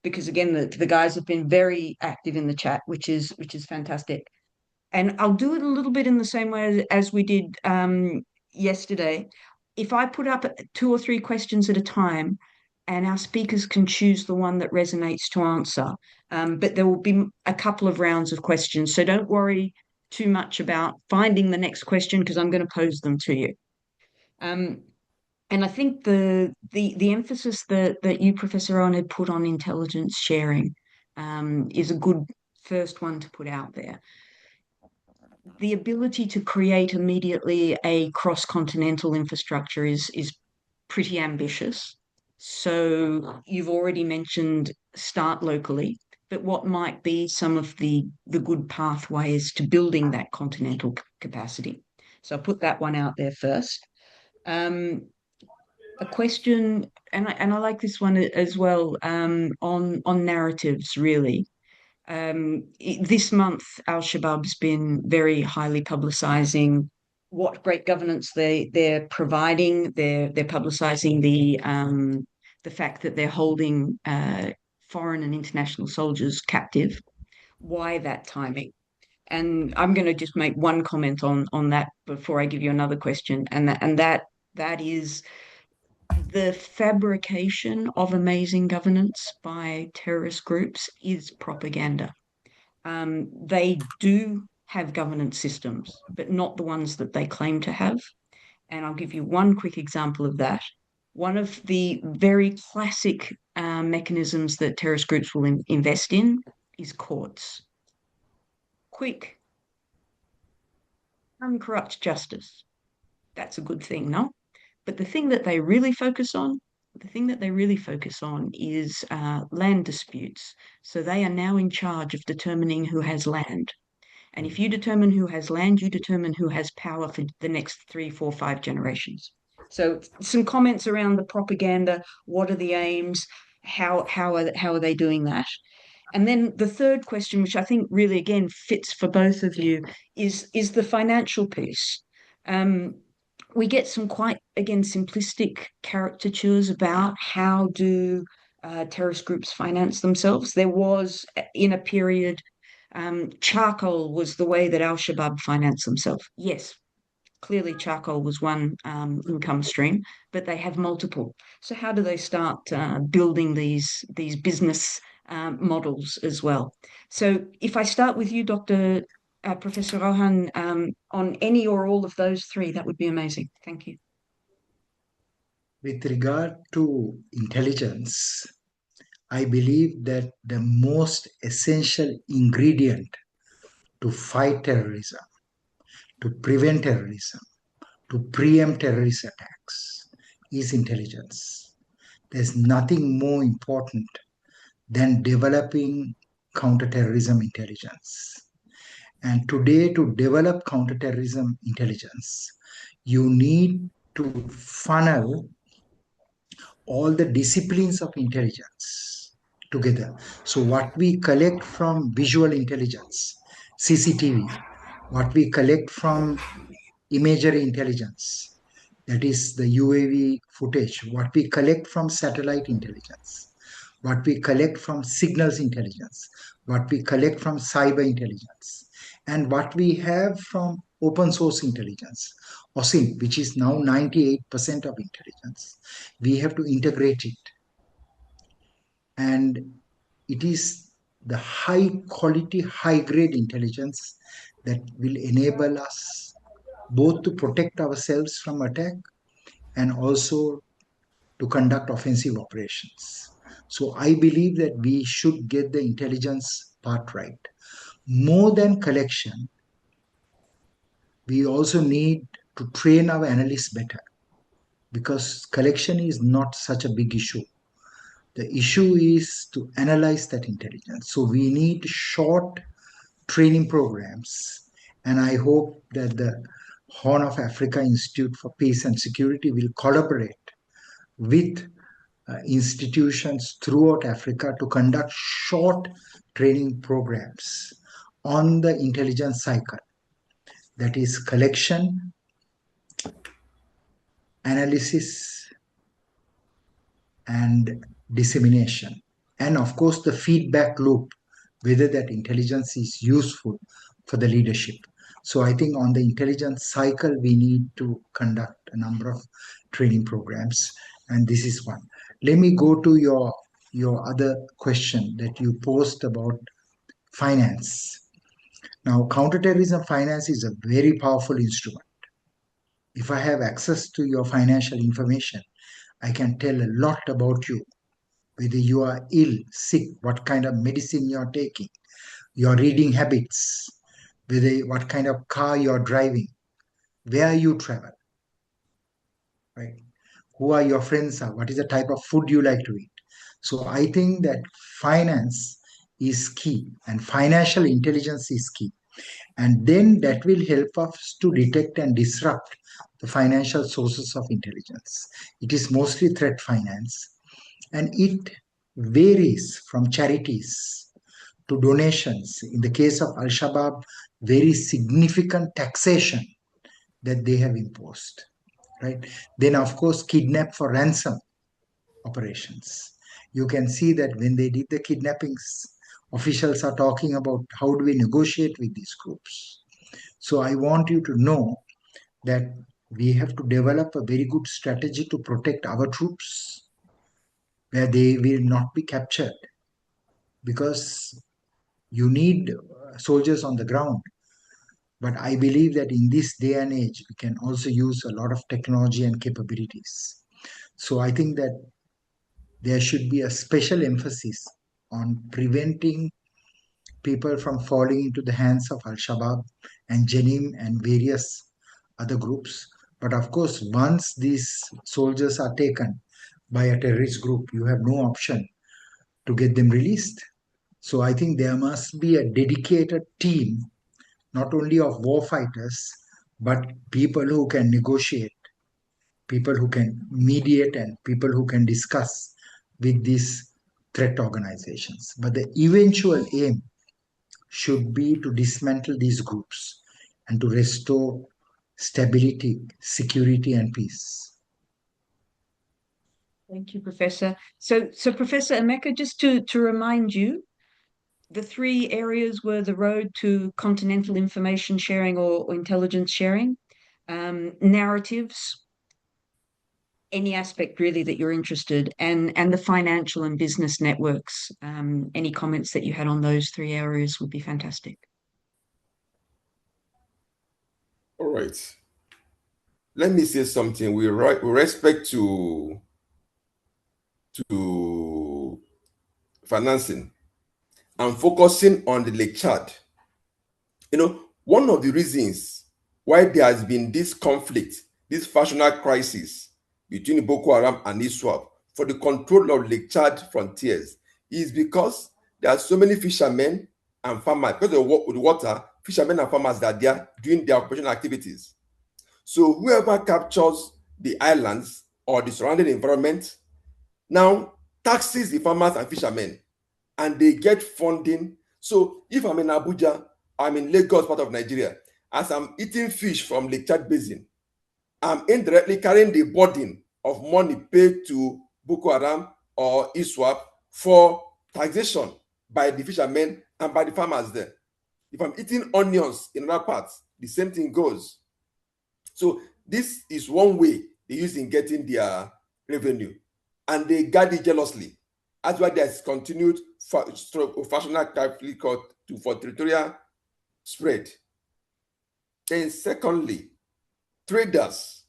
because again the guys have been very active in the chat, which is fantastic. And I'll do it a little bit in the same way as we did yesterday. If I put up 2 or 3 questions at a time, and our speakers can choose the one that resonates to answer, but there will be a couple of rounds of questions. So don't worry too much about finding the next question because I'm going to pose them to you. And I think the emphasis that you, Professor Owen, had put on intelligence sharing is a good first one to put out there. The ability to create immediately a cross-continental infrastructure is pretty ambitious. So you've already mentioned start locally, but what might be some of the good pathways to building that continental capacity? So I'll put that one out there first. A question, and I like this one as well, on narratives, really. This month, Al-Shabaab's been very highly publicizing what great governance they're providing. They're publicizing the fact that they're holding foreign and international soldiers captive. Why that timing? And I'm going to just make one comment on that before I give you another question, and that is the fabrication of amazing governance by terrorist groups is propaganda. They do have governance systems, but not the ones that they claim to have. And I'll give you one quick example of that. One of the very classic mechanisms that terrorist groups will invest in is courts. Quick, uncorrupt justice. That's a good thing, no? But the thing that they really focus on, is land disputes. So they are now in charge of determining who has land. And if you determine who has land, you determine who has power for the next 3, 4, 5 generations. So some comments around the propaganda. What are the aims? How are they doing that? And then the third question, which I think really again fits for both of you, is the financial piece. We get some quite, again, simplistic caricatures about how do terrorist groups finance themselves. There was, in a period, charcoal was the way that Al-Shabaab financed themselves. Yes, clearly charcoal was one income stream, but they have multiple. So how do they start building these business models as well? So if I start with you, Professor Rohan, on any or all of those three, that would be amazing. Thank you. With regard to intelligence, I believe that the most essential ingredient to fight terrorism, to prevent terrorism, to preempt terrorist attacks is intelligence. There's nothing more important than developing counterterrorism intelligence. And today, to develop counterterrorism intelligence, you need to funnel all the disciplines of intelligence together. So what we collect from visual intelligence, CCTV, what we collect from imagery intelligence, that is the UAV footage, what we collect from satellite intelligence, what we collect from signals intelligence, what we collect from cyber intelligence, and what we have from open source intelligence, OSINT, which is now 98% of intelligence. We have to integrate it. And it is the high quality, high grade intelligence that will enable us both to protect ourselves from attack and also to conduct offensive operations. So I believe that we should get the intelligence part right. More than collection, we also need to train our analysts better, because collection is not such a big issue. The issue is to analyze that intelligence. So we need short training programs. And I hope that the Horn of Africa Institute for Peace and Security will collaborate with institutions throughout Africa to conduct short training programs on the intelligence cycle. That is collection, analysis, and dissemination. And of course, the feedback loop, whether that intelligence is useful for the leadership. So I think on the intelligence cycle, we need to conduct a number of training programs. And this is one. Let me go to your other question that you posed about finance. Now, counterterrorism finance is a very powerful instrument. If I have access to your financial information, I can tell a lot about you, whether you are ill, sick, what kind of medicine you are taking, your reading habits, what kind of car you are driving, where you travel, right? Who are your friends are, what is the type of food you like to eat. So I think that finance is key and financial intelligence is key. And then that will help us to detect and disrupt the financial sources of intelligence. It is mostly threat finance, and it varies from charities to donations. In the case of Al-Shabaab, very significant taxation that they have imposed, right? Then, of course, kidnap for ransom operations. You can see that when they did the kidnappings, officials are talking about how do we negotiate with these groups. So I want you to know that we have to develop a very good strategy to protect our troops, where they will not be captured, because you need soldiers on the ground. But I believe that in this day and age, we can also use a lot of technology and capabilities. So I think that there should be a special emphasis on preventing people from falling into the hands of Al-Shabaab and Jenim and various other groups. But of course, once these soldiers are taken by a terrorist group, you have no option to get them released. So I think there must be a dedicated team, not only of war fighters, but people who can negotiate, people who can mediate, and people who can discuss with these threat organizations. But the eventual aim should be to dismantle these groups and to restore stability, security, and peace. Thank you, Professor. So Professor Emeka, just to remind you, the three areas were the road to continental information sharing or intelligence sharing, narratives, any aspect really that you're interested, and the financial and business networks. Any comments that you had on those three areas would be fantastic. All right. Let me say something. With respect to financing and focusing on the Lake Chad, one of the reasons why there has been this conflict, this factional crisis between Boko Haram and ISWAP for the control of Lake Chad frontiers is because there are so many fishermen and farmers, because of the water, fishermen and farmers that are there doing their operational activities. So whoever captures the islands or the surrounding environment now taxes the farmers and fishermen, and they get funding. So if I'm in Abuja, I'm in Lagos, part of Nigeria, as I'm eating fish from Lake Chad Basin, I'm indirectly carrying the burden of money paid to Boko Haram or ISWAP for taxation by the fishermen and by the farmers there. If I'm eating onions in other parts, the same thing goes. So this is one way they use in getting their revenue, and they guard it jealously. That's why there's continued factional conflict for territorial spread. Then secondly, traders.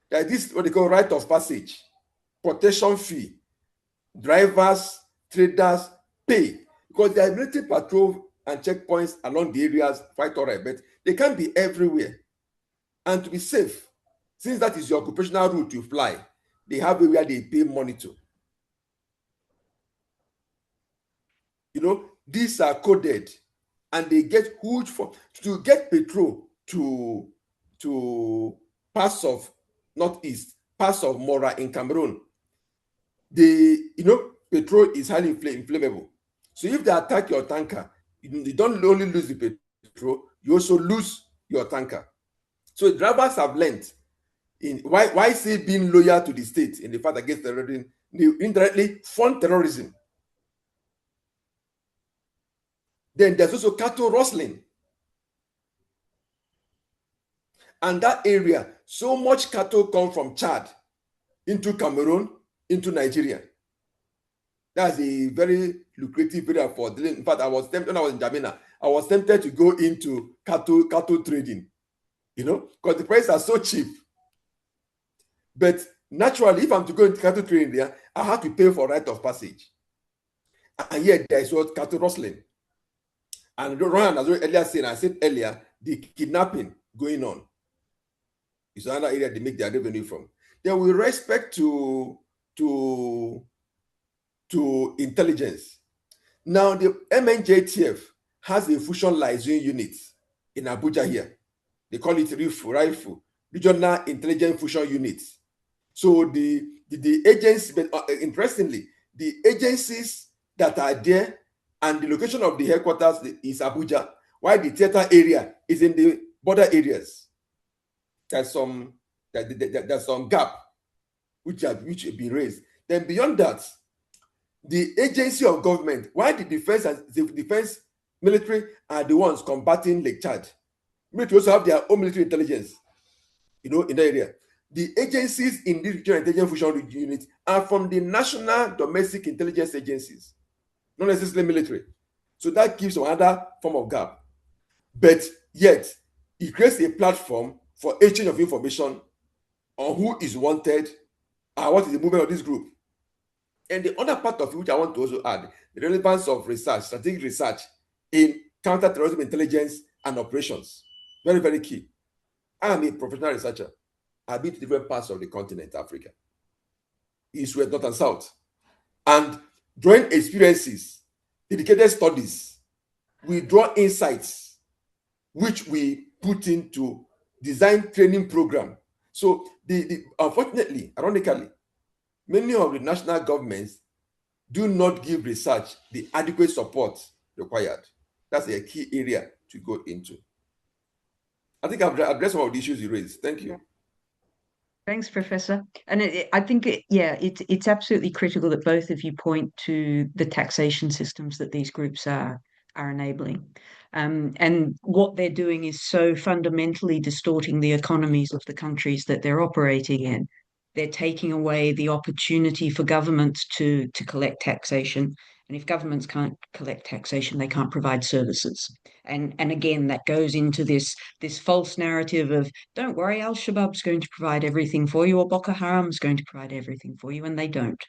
There is this what they call right of passage, protection fee. Drivers, traders pay because there are military patrol and checkpoints along the areas, quite all right, but they can't be everywhere. And to be safe, since that is your occupational route you fly, they have a where they pay money to. These are coded, and they get huge to get petrol to parts of northeast, parts of Mora in Cameroon. Petrol is highly inflammable. So if they attack your tanker, you don't only lose the petrol, you also lose your tanker. So drivers have learned why say being loyal to the state in the fight against terrorism, they indirectly fund terrorism. Then there's also cattle rustling. And that area, so much cattle come from Chad into Cameroon, into Nigeria. That's a very lucrative area for dealing. In fact, I was tempted when I was in Jamina, I was tempted to go into cattle trading, because the prices are so cheap. But naturally, if I'm to go into cattle trading there, I have to pay for right of passage. And yet there is what cattle rustling. And Ryan, as I said earlier, the kidnapping going on is another area they make their revenue from. Then with respect to intelligence, now the MNJTF has a fusion liaison unit in Abuja here. They call it RIFU, Regional Intelligence Fusion Unit. So the agencies, but interestingly, the agencies that are there and the location of the headquarters is Abuja, while the theater area is in the border areas. There's some gap which have been raised. Then beyond that, the agency of government, why the defense military are the ones combating Lake Chad, military also have their own military intelligence. in that area. The agencies in this regional intelligence fusion unit are from the national domestic intelligence agencies, not necessarily military. So that gives another form of gap. But yet, it creates a platform for exchange of information on who is wanted and what is the movement of this group. And the other part of it, which I want to also add, the relevance of research, strategic research in counter-terrorism intelligence and operations. Very, very key. I am a professional researcher. I've been to different parts of the continent, Africa, east, west, north, and south. And drawing experiences, dedicated studies, we draw insights, which we put into design training program. So unfortunately, ironically, many of the national governments do not give research the adequate support required. That's a key area to go into. I think I've addressed some of the issues you raised. Thank you. Thanks, Professor. And I think, it's absolutely critical that both of you point to the taxation systems that these groups are enabling. And what they're doing is so fundamentally distorting the economies of the countries that they're operating in. They're taking away the opportunity for governments to collect taxation. And if governments can't collect taxation, they can't provide services. And again, that goes into this false narrative of, don't worry, Al-Shabaab's going to provide everything for you, or Boko Haram's going to provide everything for you, and they don't.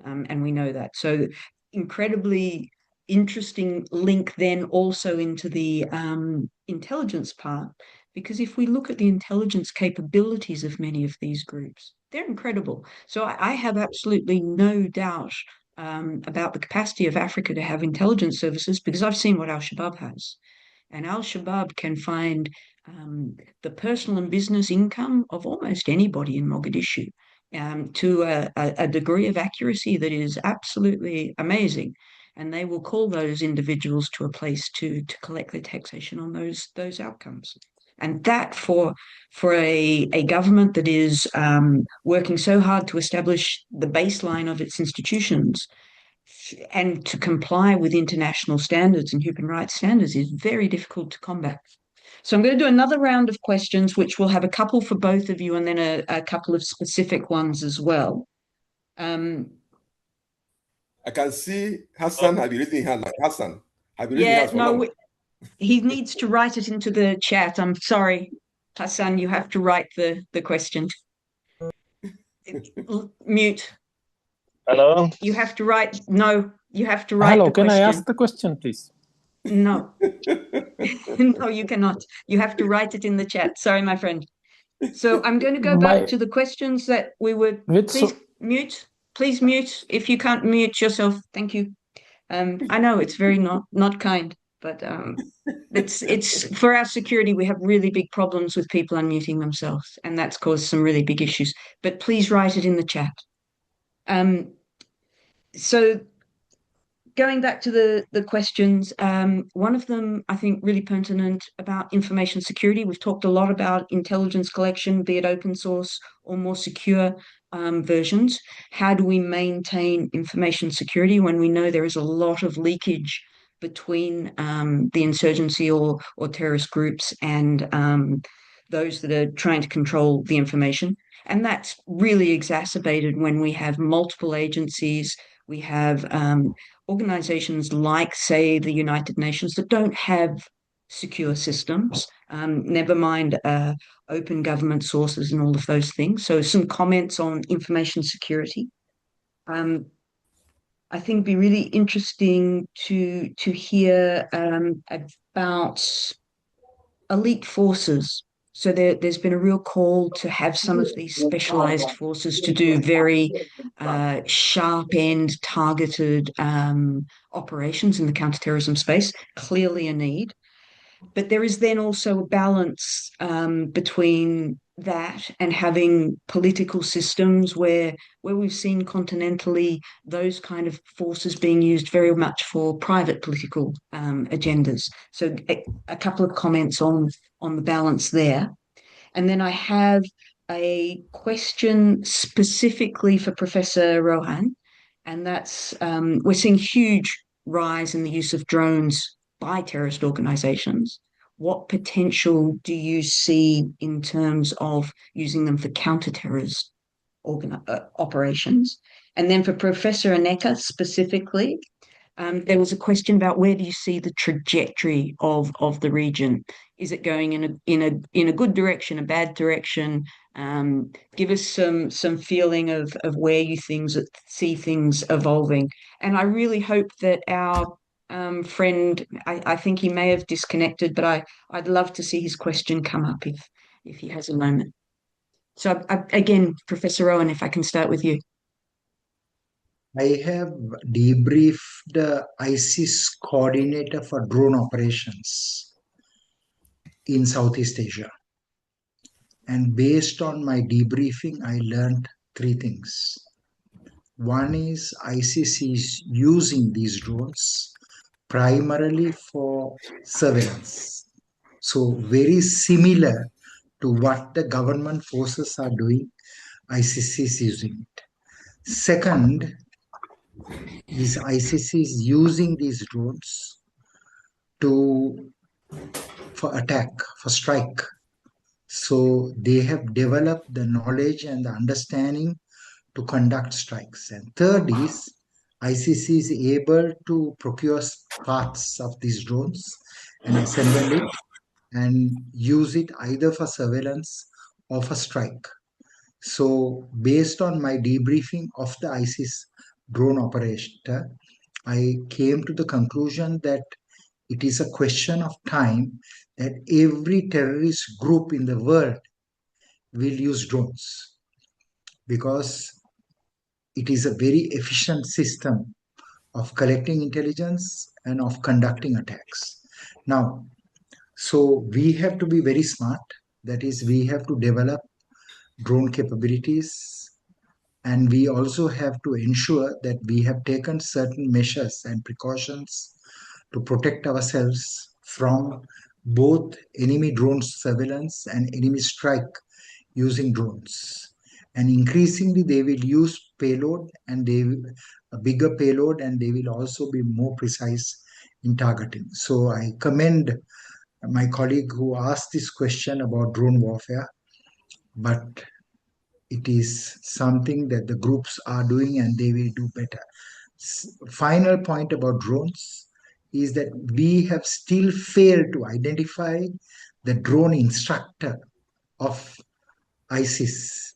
And we know that. So incredibly interesting link then also into the intelligence part, because if we look at the intelligence capabilities of many of these groups, they're incredible. So I have absolutely no doubt about the capacity of Africa to have intelligence services, because I've seen what Al-Shabaab has. And Al-Shabaab can find the personal and business income of almost anybody in Mogadishu to a degree of accuracy that is absolutely amazing. And they will call those individuals to a place to collect their taxation on those outcomes. And that for a government that is working so hard to establish the baseline of its institutions and to comply with international standards and human rights standards is very difficult to combat. So I'm going to do another round of questions, which will have a couple for both of you and then a couple of specific ones as well. I can see Hassan have been raising his hand. Hassan, have you raised your hand for long? He needs to write it into the chat. I'm sorry, Hassan, you have to write the question. Mute. Hello? You have to write, no, you have to write Hello, the question. can I ask the question, please? No. No, you cannot. You have to write it in the chat. Sorry, my friend. So I'm going to go back to the questions that we were... Please mute. Please mute if you can't mute yourself. Thank you. I know it's very not kind, but it's for our security. We have really big problems with people unmuting themselves, and that's caused some really big issues. But please write it in the chat. So going back to the questions, one of them I think really pertinent about information security. We've talked a lot about intelligence collection, be it open source or more secure versions. How do we maintain information security when we know there is a lot of leakage between the insurgency or terrorist groups and those that are trying to control the information? And that's really exacerbated when we have multiple agencies. We have organizations like, say, the United Nations that don't have secure systems, never mind open government sources and all of those things. So some comments on information security. I think it'd be really interesting to hear about elite forces. So there's been a real call to have some of these specialized forces to do very sharp-end targeted operations in the counterterrorism space. Clearly a need. But there is then also a balance between that and having political systems where we've seen continentally those kind of forces being used very much for private political agendas. So a couple of comments on the balance there. And then I have a question specifically for Professor Rohan, and that's we're seeing huge rise in the use of drones by terrorist organizations. what potential do you see in terms of using them for counter-terrorist operations? And then for Professor Aneka specifically, there was a question about where do you see the trajectory of the region? Is it going in a good direction, a bad direction? Give us some feeling of where you see things evolving. And I really hope that our friend, I think he may have disconnected, but I'd love to see his question come up if he has a moment. So again, Professor Rowan, if I can start with you. I have debriefed the ISIS coordinator for drone operations in Southeast Asia. And based on my debriefing, I learned three things. One is ISIS is using these drones primarily for surveillance. So very similar to what the government forces are doing, ISIS is using it. Second is ISIS is using these drones for attack, for strike. So they have developed the knowledge and the understanding to conduct strikes. And third is ISIS is able to procure parts of these drones and assemble it and use it either for surveillance or for strike. So based on my debriefing of the ISIS drone operator, I came to the conclusion that it is a question of time that every terrorist group in the world will use drones because it is a very efficient system of collecting intelligence and of conducting attacks. Now, so we have to be very smart. That is, we have to develop drone capabilities, and we also have to ensure that we have taken certain measures and precautions to protect ourselves from both enemy drone surveillance and enemy strike using drones. And increasingly, they will use payload and a bigger payload, and they will also be more precise in targeting. So I commend my colleague who asked this question about drone warfare, but it is something that the groups are doing and they will do better. Final point about drones is that we have still failed to identify the drone instructor of ISIS,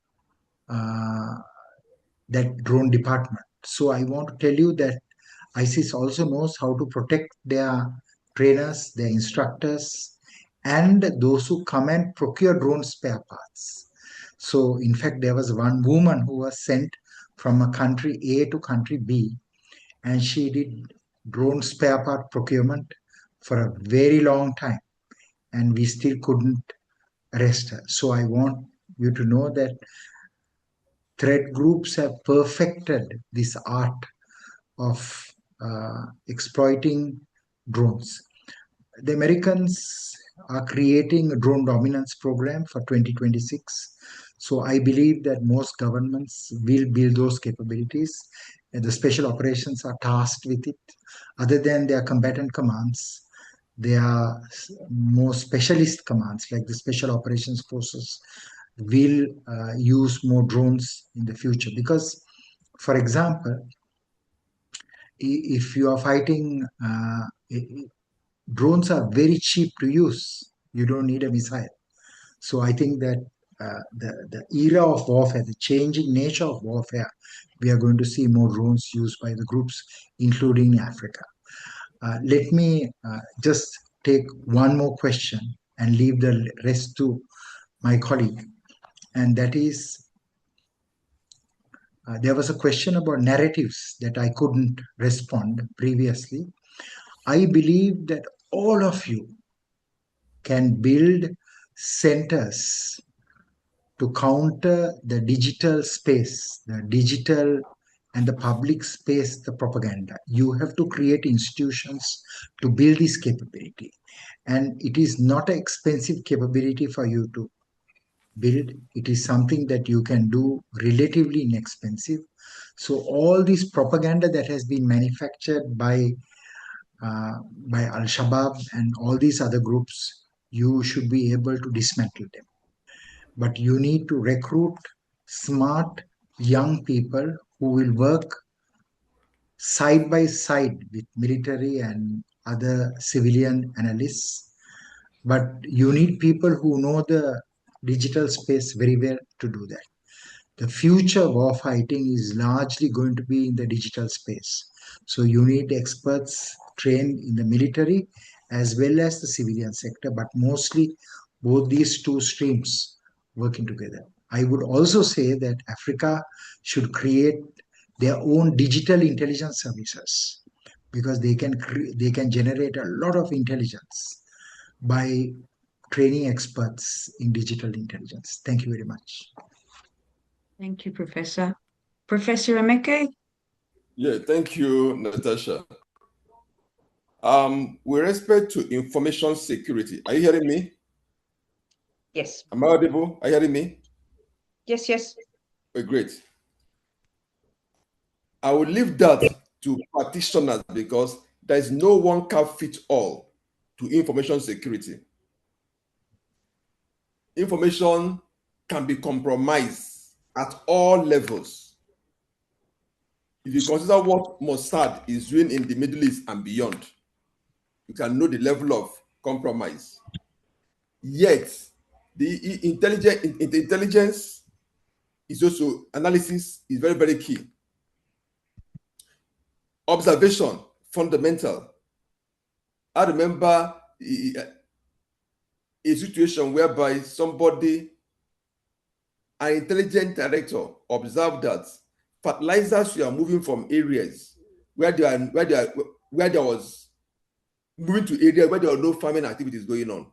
that drone department. So I want to tell you that ISIS also knows how to protect their trainers, their instructors, and those who come and procure drone spare parts. So in fact, there was one woman who was sent from a country A to country B, and she did drone spare part procurement for a very long time, and we still couldn't arrest her. So I want you to know that threat groups have perfected this art of exploiting drones. The Americans are creating a drone dominance program for 2026. So I believe that most governments will build those capabilities, and the special operations are tasked with it. Other than their combatant commands, there are more specialist commands like the special operations forces will use more drones in the future. Because, for example, if you are fighting, drones are very cheap to use. You don't need a missile. So I think that the era of warfare, the changing nature of warfare, we are going to see more drones used by the groups, including Africa. Let me just take one more question and leave the rest to my colleague. And that is, there was a question about narratives that I couldn't respond previously. I believe that all of you can build centers to counter the digital space, the digital and the public space, the propaganda. You have to create institutions to build this capability. And it is not an expensive capability for you to build. It is something that you can do relatively inexpensive. So all this propaganda that has been manufactured by Al-Shabaab and all these other groups you should be able to dismantle them. But you need to recruit smart young people who will work side by side with military and other civilian analysts. But you need people who know the digital space very well to do that. The future warfighting is largely going to be in the digital space. So you need experts trained in the military as well as the civilian sector, but mostly both these two streams working together. I would also say that Africa should create their own digital intelligence services because they can generate a lot of intelligence by training experts in digital intelligence. Thank you very much. Thank you, Professor. Professor Emeke? Yeah, thank you, Natasha. With respect to information security, are you hearing me? Yes. Am I audible? Are you hearing me? Yes, yes. Oh, great. I will leave that to practitioners because there is no one can fit all to information security. Information can be compromised at all levels. If you consider what Mossad is doing in the Middle East and beyond, you can know the level of compromise. Yet, the intelligence is also analysis is very, very key. Observation, fundamental. I remember a situation whereby somebody, an intelligent director, observed that fertilizers were moving from areas where there was moving to areas where there were no farming activities going on.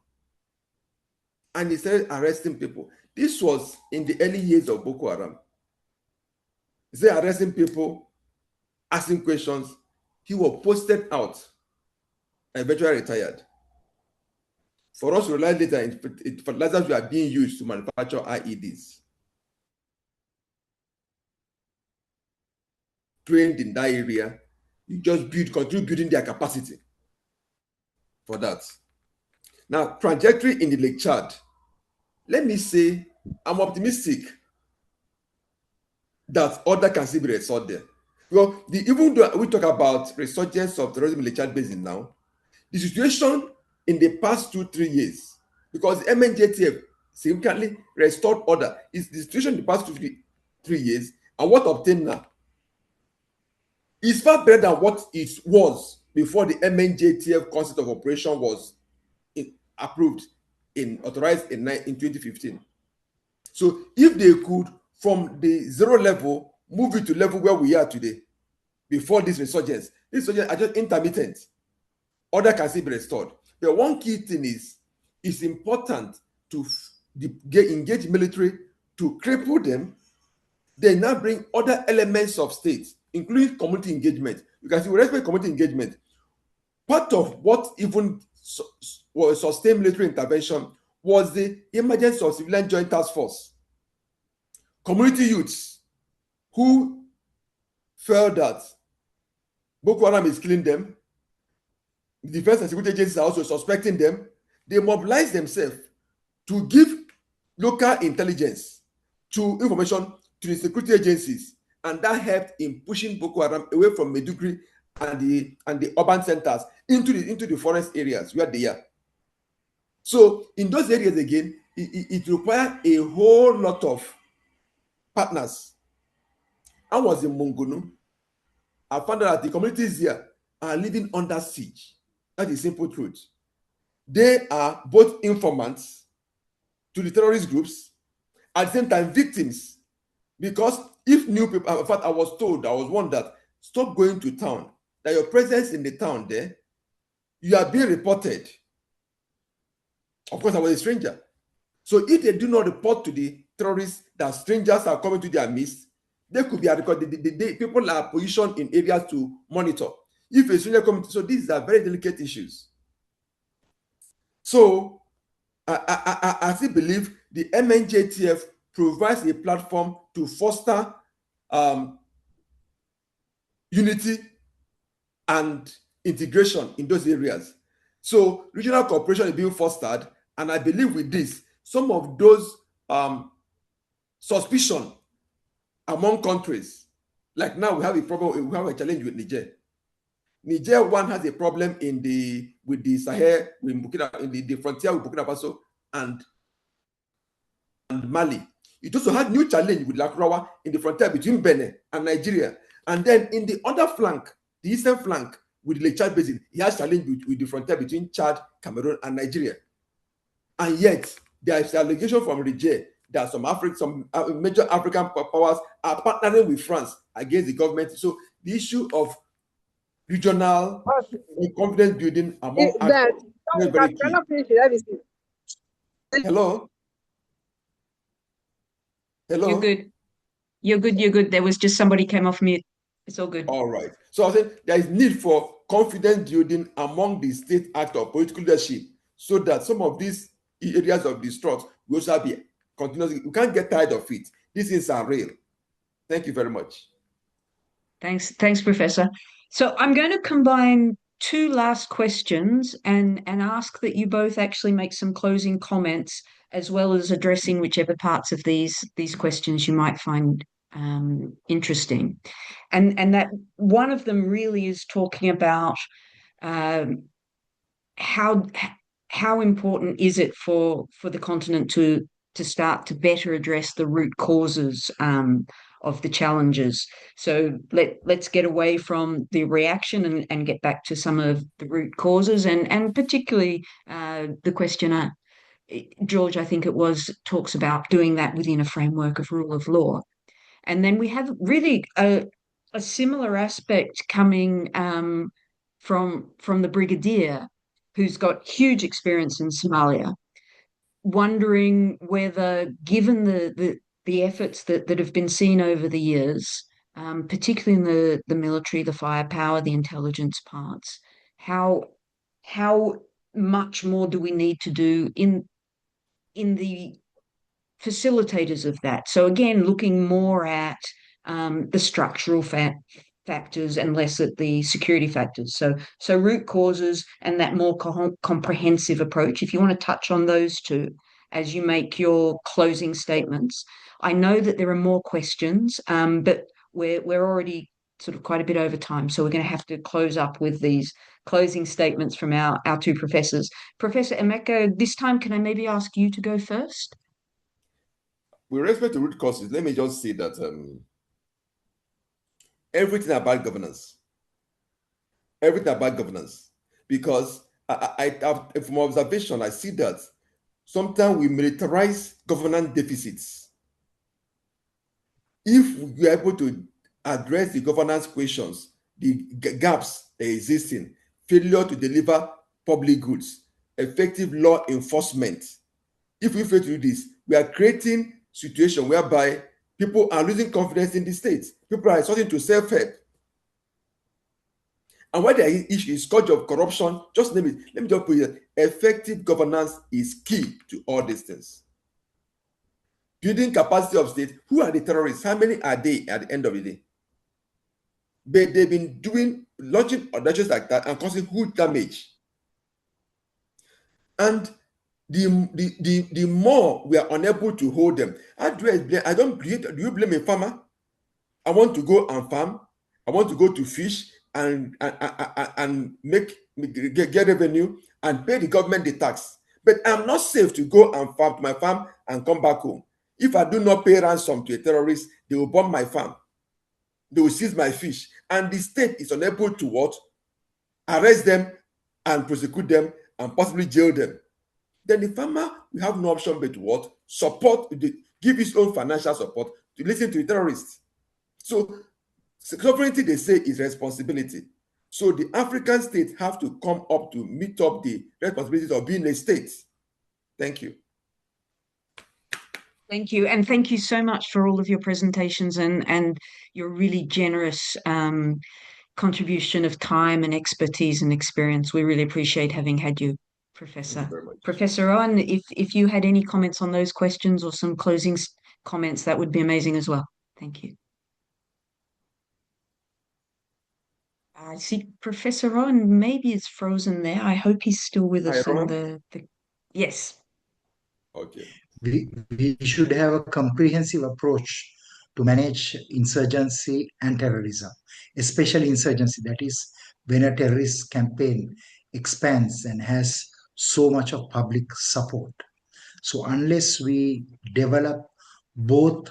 And he started arresting people. This was in the early years of Boko Haram. He started arresting people, asking questions. He was posted out and eventually retired. For us to realize later, fertilizers were being used to manufacture IEDs. Trained in that area, you just continue building their capacity for that. Now, trajectory in the Lake Chad. Let me say, I'm optimistic that order can still be restored there. Well, even though we talk about resurgence of terrorism in the Chad Basin now, the situation in the past 2-3 years, because the MNJTF significantly restored order, is the situation in the past 2-3 years, and what obtained now is far better than what it was before the MNJTF concept of operation was authorized in 2015. So if they could, from the zero level, move it to level where we are today, before this resurgence are just intermittent, order can still be restored. But one key thing is, it's important to engage military to cripple them, then now bring other elements of state, including community engagement. You can see, with respect to community engagement, part of what even was sustained military intervention was the emergence of civilian joint task force. Community youths who felt that Boko Haram is killing them, the defense and security agencies are also suspecting them, they mobilized themselves to give local intelligence to information to the security agencies, and that helped in pushing Boko Haram away from Maiduguri and the urban centers into the forest areas where they are. So in those areas again, it requires a whole lot of partners. I was in Mongunu. I found out that the communities here are living under siege. That is simple truth. They are both informants to the terrorist groups, at the same time victims. Because if new people, in fact, I was warned that stop going to town, that your presence in the town there, you are being reported. Of course, I was a stranger. So if they do not report to the terrorists that strangers are coming to their midst, they could be recorded. People are positioned in areas to monitor. If a stranger comes, so these are very delicate issues. So I still believe the MNJTF provides a platform to foster unity and integration in those areas. So regional cooperation is being fostered, And I believe with this, some of those suspicion among countries, like now we have a problem, we have a challenge with Niger. Niger one has a problem with the Sahel, in the frontier with Burkina Faso and Mali. It also had new challenge with Lakrawa in the frontier between Benin and Nigeria. And then in the other flank, the eastern flank with the Chad Basin, he has challenge with the frontier between Chad, Cameroon, and Nigeria. And yet, there is allegation from Niger that some major African powers are partnering with France against the government. So the issue of regional confidence building among actors is very key. Hello? Hello? You're good. You're good. You're good. There was just somebody came off mute. It's all good. All right. So I said there is need for confidence building among the state actor, political leadership, so that some of these areas of distrust will also be continuously. We can't get tired of it. These things are real. Thank you very much. Thanks, Professor. So I'm going to combine two last questions and ask that you both actually make some closing comments, as well as addressing whichever parts of these questions you might find interesting. And that one of them really is talking about how important is it for the continent to start to better address the root causes of the challenges. So let's get away from the reaction and get back to some of the root causes, and particularly the questioner, George, I think it was, talks about doing that within a framework of rule of law. And then we have really a similar aspect coming from the Brigadier, who's got huge experience in Somalia, wondering whether, given the efforts that have been seen over the years, particularly in the military, the firepower, the intelligence parts, how much more do we need to do in the facilitators of that? So again, looking more at the structural factors and less at the security factors. So root causes and that more comprehensive approach. If you want to touch on those two as you make your closing statements. I know that there are more questions, but we're already sort of quite a bit over time, so we're going to have to close up with these closing statements from our two professors. Professor Emeka, this time, can I maybe ask you to go first? With respect to root causes, let me just say that everything about governance, because from observation, I see that sometimes we militarize governance deficits. If we are able to address the governance questions, the gaps that exist in failure to deliver public goods, effective law enforcement, if we fail to do this, we are creating situation whereby people are losing confidence in the state. People are resorting to self-help. And why there is a scourge of corruption, just name it. Let me just put it. Effective governance is key to all these things. Building capacity of state. Who are the terrorists? How many are they at the end of the day? But they've been launching audacious like that and causing huge damage. And the more we are unable to hold them, do you blame a farmer? I want to go and farm. I want to go to fish and get revenue and pay the government the tax. But I'm not safe to go and farm to my farm and come back home. If I do not pay ransom to a terrorist, they will bomb my farm. They will seize my fish. And the state is unable to what? Arrest them and prosecute them and possibly jail them. Then the farmer will have no option but to what? Give his own financial support to listen to the terrorists. So sovereignty, they say, is responsibility. So the African states have to come up to meet up the responsibilities of being a state. Thank you. Thank you. And thank you so much for all of your presentations and your really generous contribution of time and expertise and experience. We really appreciate having had you, Professor. Thank you very much. Professor Owen, if you had any comments on those questions or some closing comments, that would be amazing as well. Thank you. I see Professor Owen maybe is frozen there. I hope he's still with us. Hi, Yes. Okay. We should have a comprehensive approach to manage insurgency and terrorism, especially insurgency. That is when a terrorist campaign expands and has so much of public support. So unless we develop both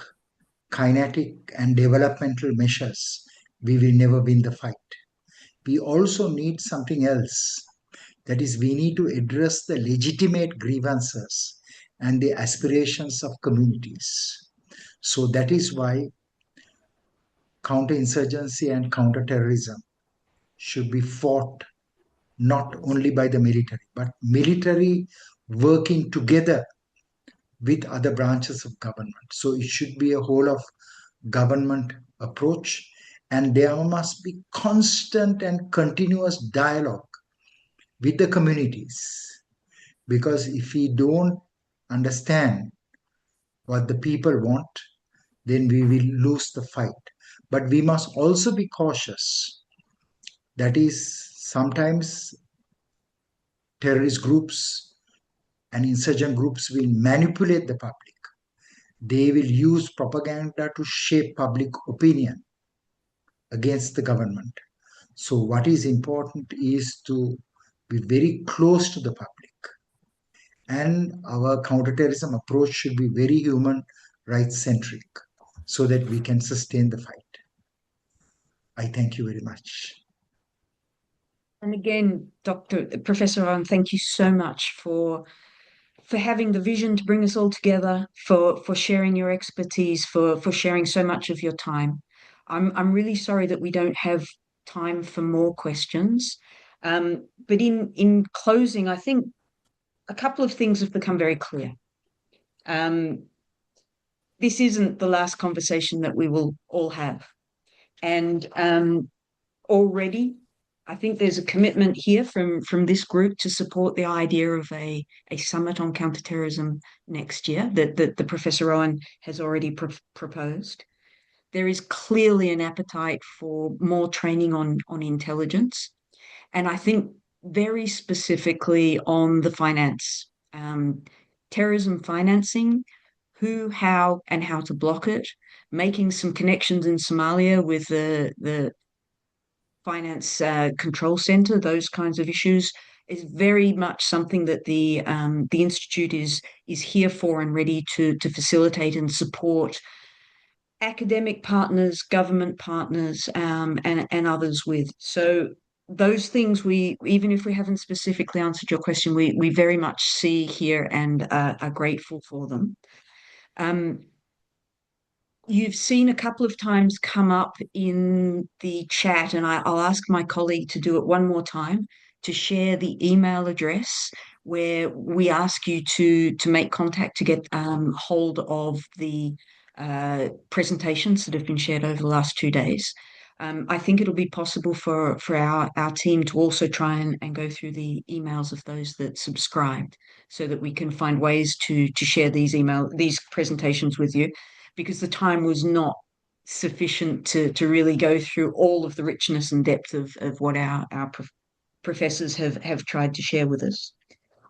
kinetic and developmental measures, we will never win the fight. We also need something else. That is, we need to address the legitimate grievances and the aspirations of communities. So that is why counterinsurgency and counterterrorism should be fought not only by the military, but military working together with other branches of government. So it should be a whole of government approach, and there must be constant and continuous dialogue with the communities. Because if we don't understand what the people want, then we will lose the fight. But we must also be cautious. That is, sometimes terrorist groups and insurgent groups will manipulate the public. They will use propaganda to shape public opinion against the government. So what is important is to be very close to the public. And our counterterrorism approach should be very human rights centric so that we can sustain the fight. I thank you very much. And again, Professor Rohan, thank you so much for having the vision to bring us all together, for sharing your expertise, for sharing so much of your time. I'm really sorry that we don't have time for more questions. But in closing, I think a couple of things have become very clear. This isn't the last conversation that we will all have. And already, I think there's a commitment here from this group to support the idea of a summit on counterterrorism next year that the Professor Rohan has already proposed. There is clearly an appetite for more training on intelligence. And I think very specifically on the finance, terrorism financing, who, how, and how to block it, making some connections in Somalia with the finance control center, those kinds of issues is very much something that the Institute is here for and ready to facilitate and support academic partners, government partners, and others with. So those things even if we haven't specifically answered your question, we very much see here and are grateful for them. You've seen a couple of times come up in the chat, and I'll ask my colleague to do it one more time, to share the email address where we ask you to make contact to get hold of the presentations that have been shared over the last 2 days. I think it'll be possible for our team to also try and go through the emails of those that subscribed, so that we can find ways to share these presentations with you, because the time was not sufficient to really go through all of the richness and depth of what our professors have tried to share with us.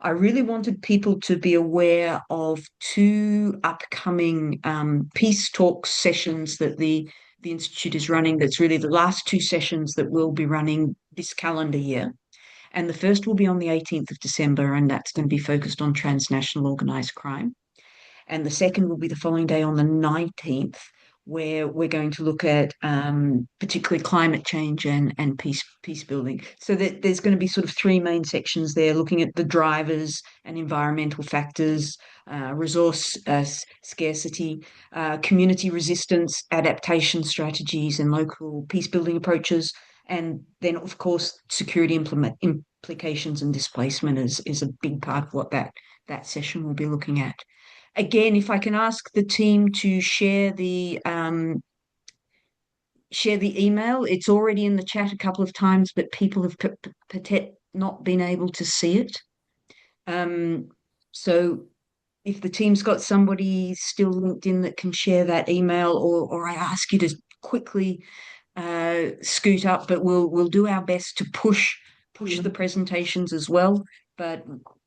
I really wanted people to be aware of 2 upcoming peace talk sessions that the Institute is running. That's really the last 2 sessions that we'll be running this calendar year. And the first will be on the 18th of December, and that's going to be focused on transnational organised crime. And the second will be the following day on the 19th, where we're going to look at particularly climate change and peace building. So that there's going to be sort of 3 main sections there, looking at the drivers and environmental factors, resource scarcity, community resistance, adaptation strategies, and local peace building approaches. And then, of course, security implications and displacement is a big part of what that session will be looking at. Again, if I can ask the team to share the email. It's already in the chat a couple of times, but people have not been able to see it. So if the team's got somebody still linked in that can share that email, or I ask you to quickly scoot up, but we'll do our best to push the presentations as well. But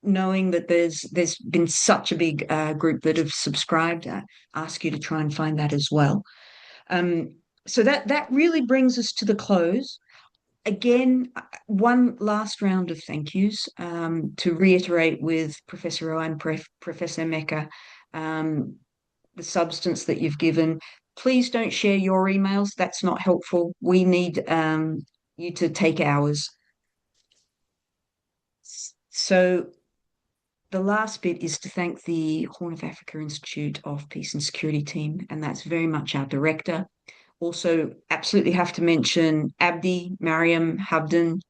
knowing that there's been such a big group that have subscribed, ask you to try and find that as well. So that really brings us to the close. Again, one last round of thank yous to reiterate with Professor O and Professor Mecca, the substance that you've given. Please don't share your emails. That's not helpful. We need you to take ours. So the last bit is to thank the Horn of Africa Institute of Peace and Security team, and that's very much our director. Also, absolutely have to mention Abdi, Mariam, Habdan,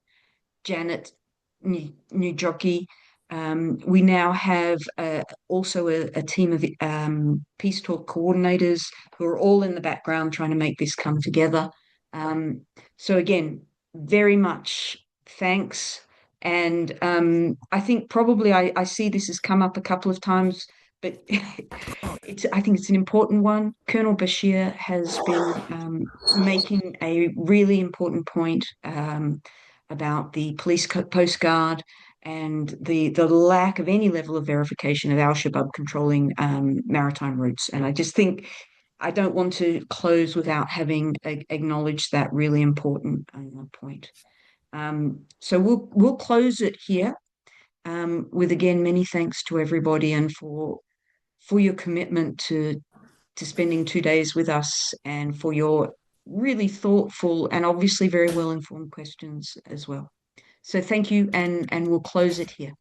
Janet, Njoki. We now have also a team of Peace Talk coordinators who are all in the background trying to make this come together. So again, very much thanks. And I think probably I see this has come up a couple of times, but I think it's an important one. Colonel Bashir has been making a really important point about the police postcard and the lack of any level of verification of Al-Shabaab controlling maritime routes. And I just think I don't want to close without having acknowledged that really important point. So we'll close it here with, again, many thanks to everybody and for your commitment to spending 2 days with us and for your really thoughtful and obviously very well-informed questions as well. So thank you, and we'll close it here.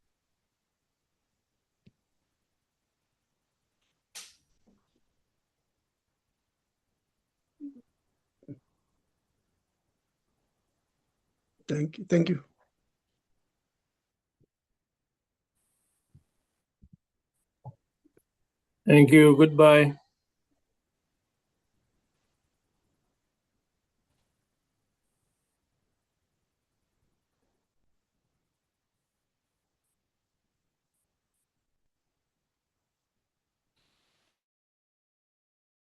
Thank you. Thank you. Thank you. Goodbye.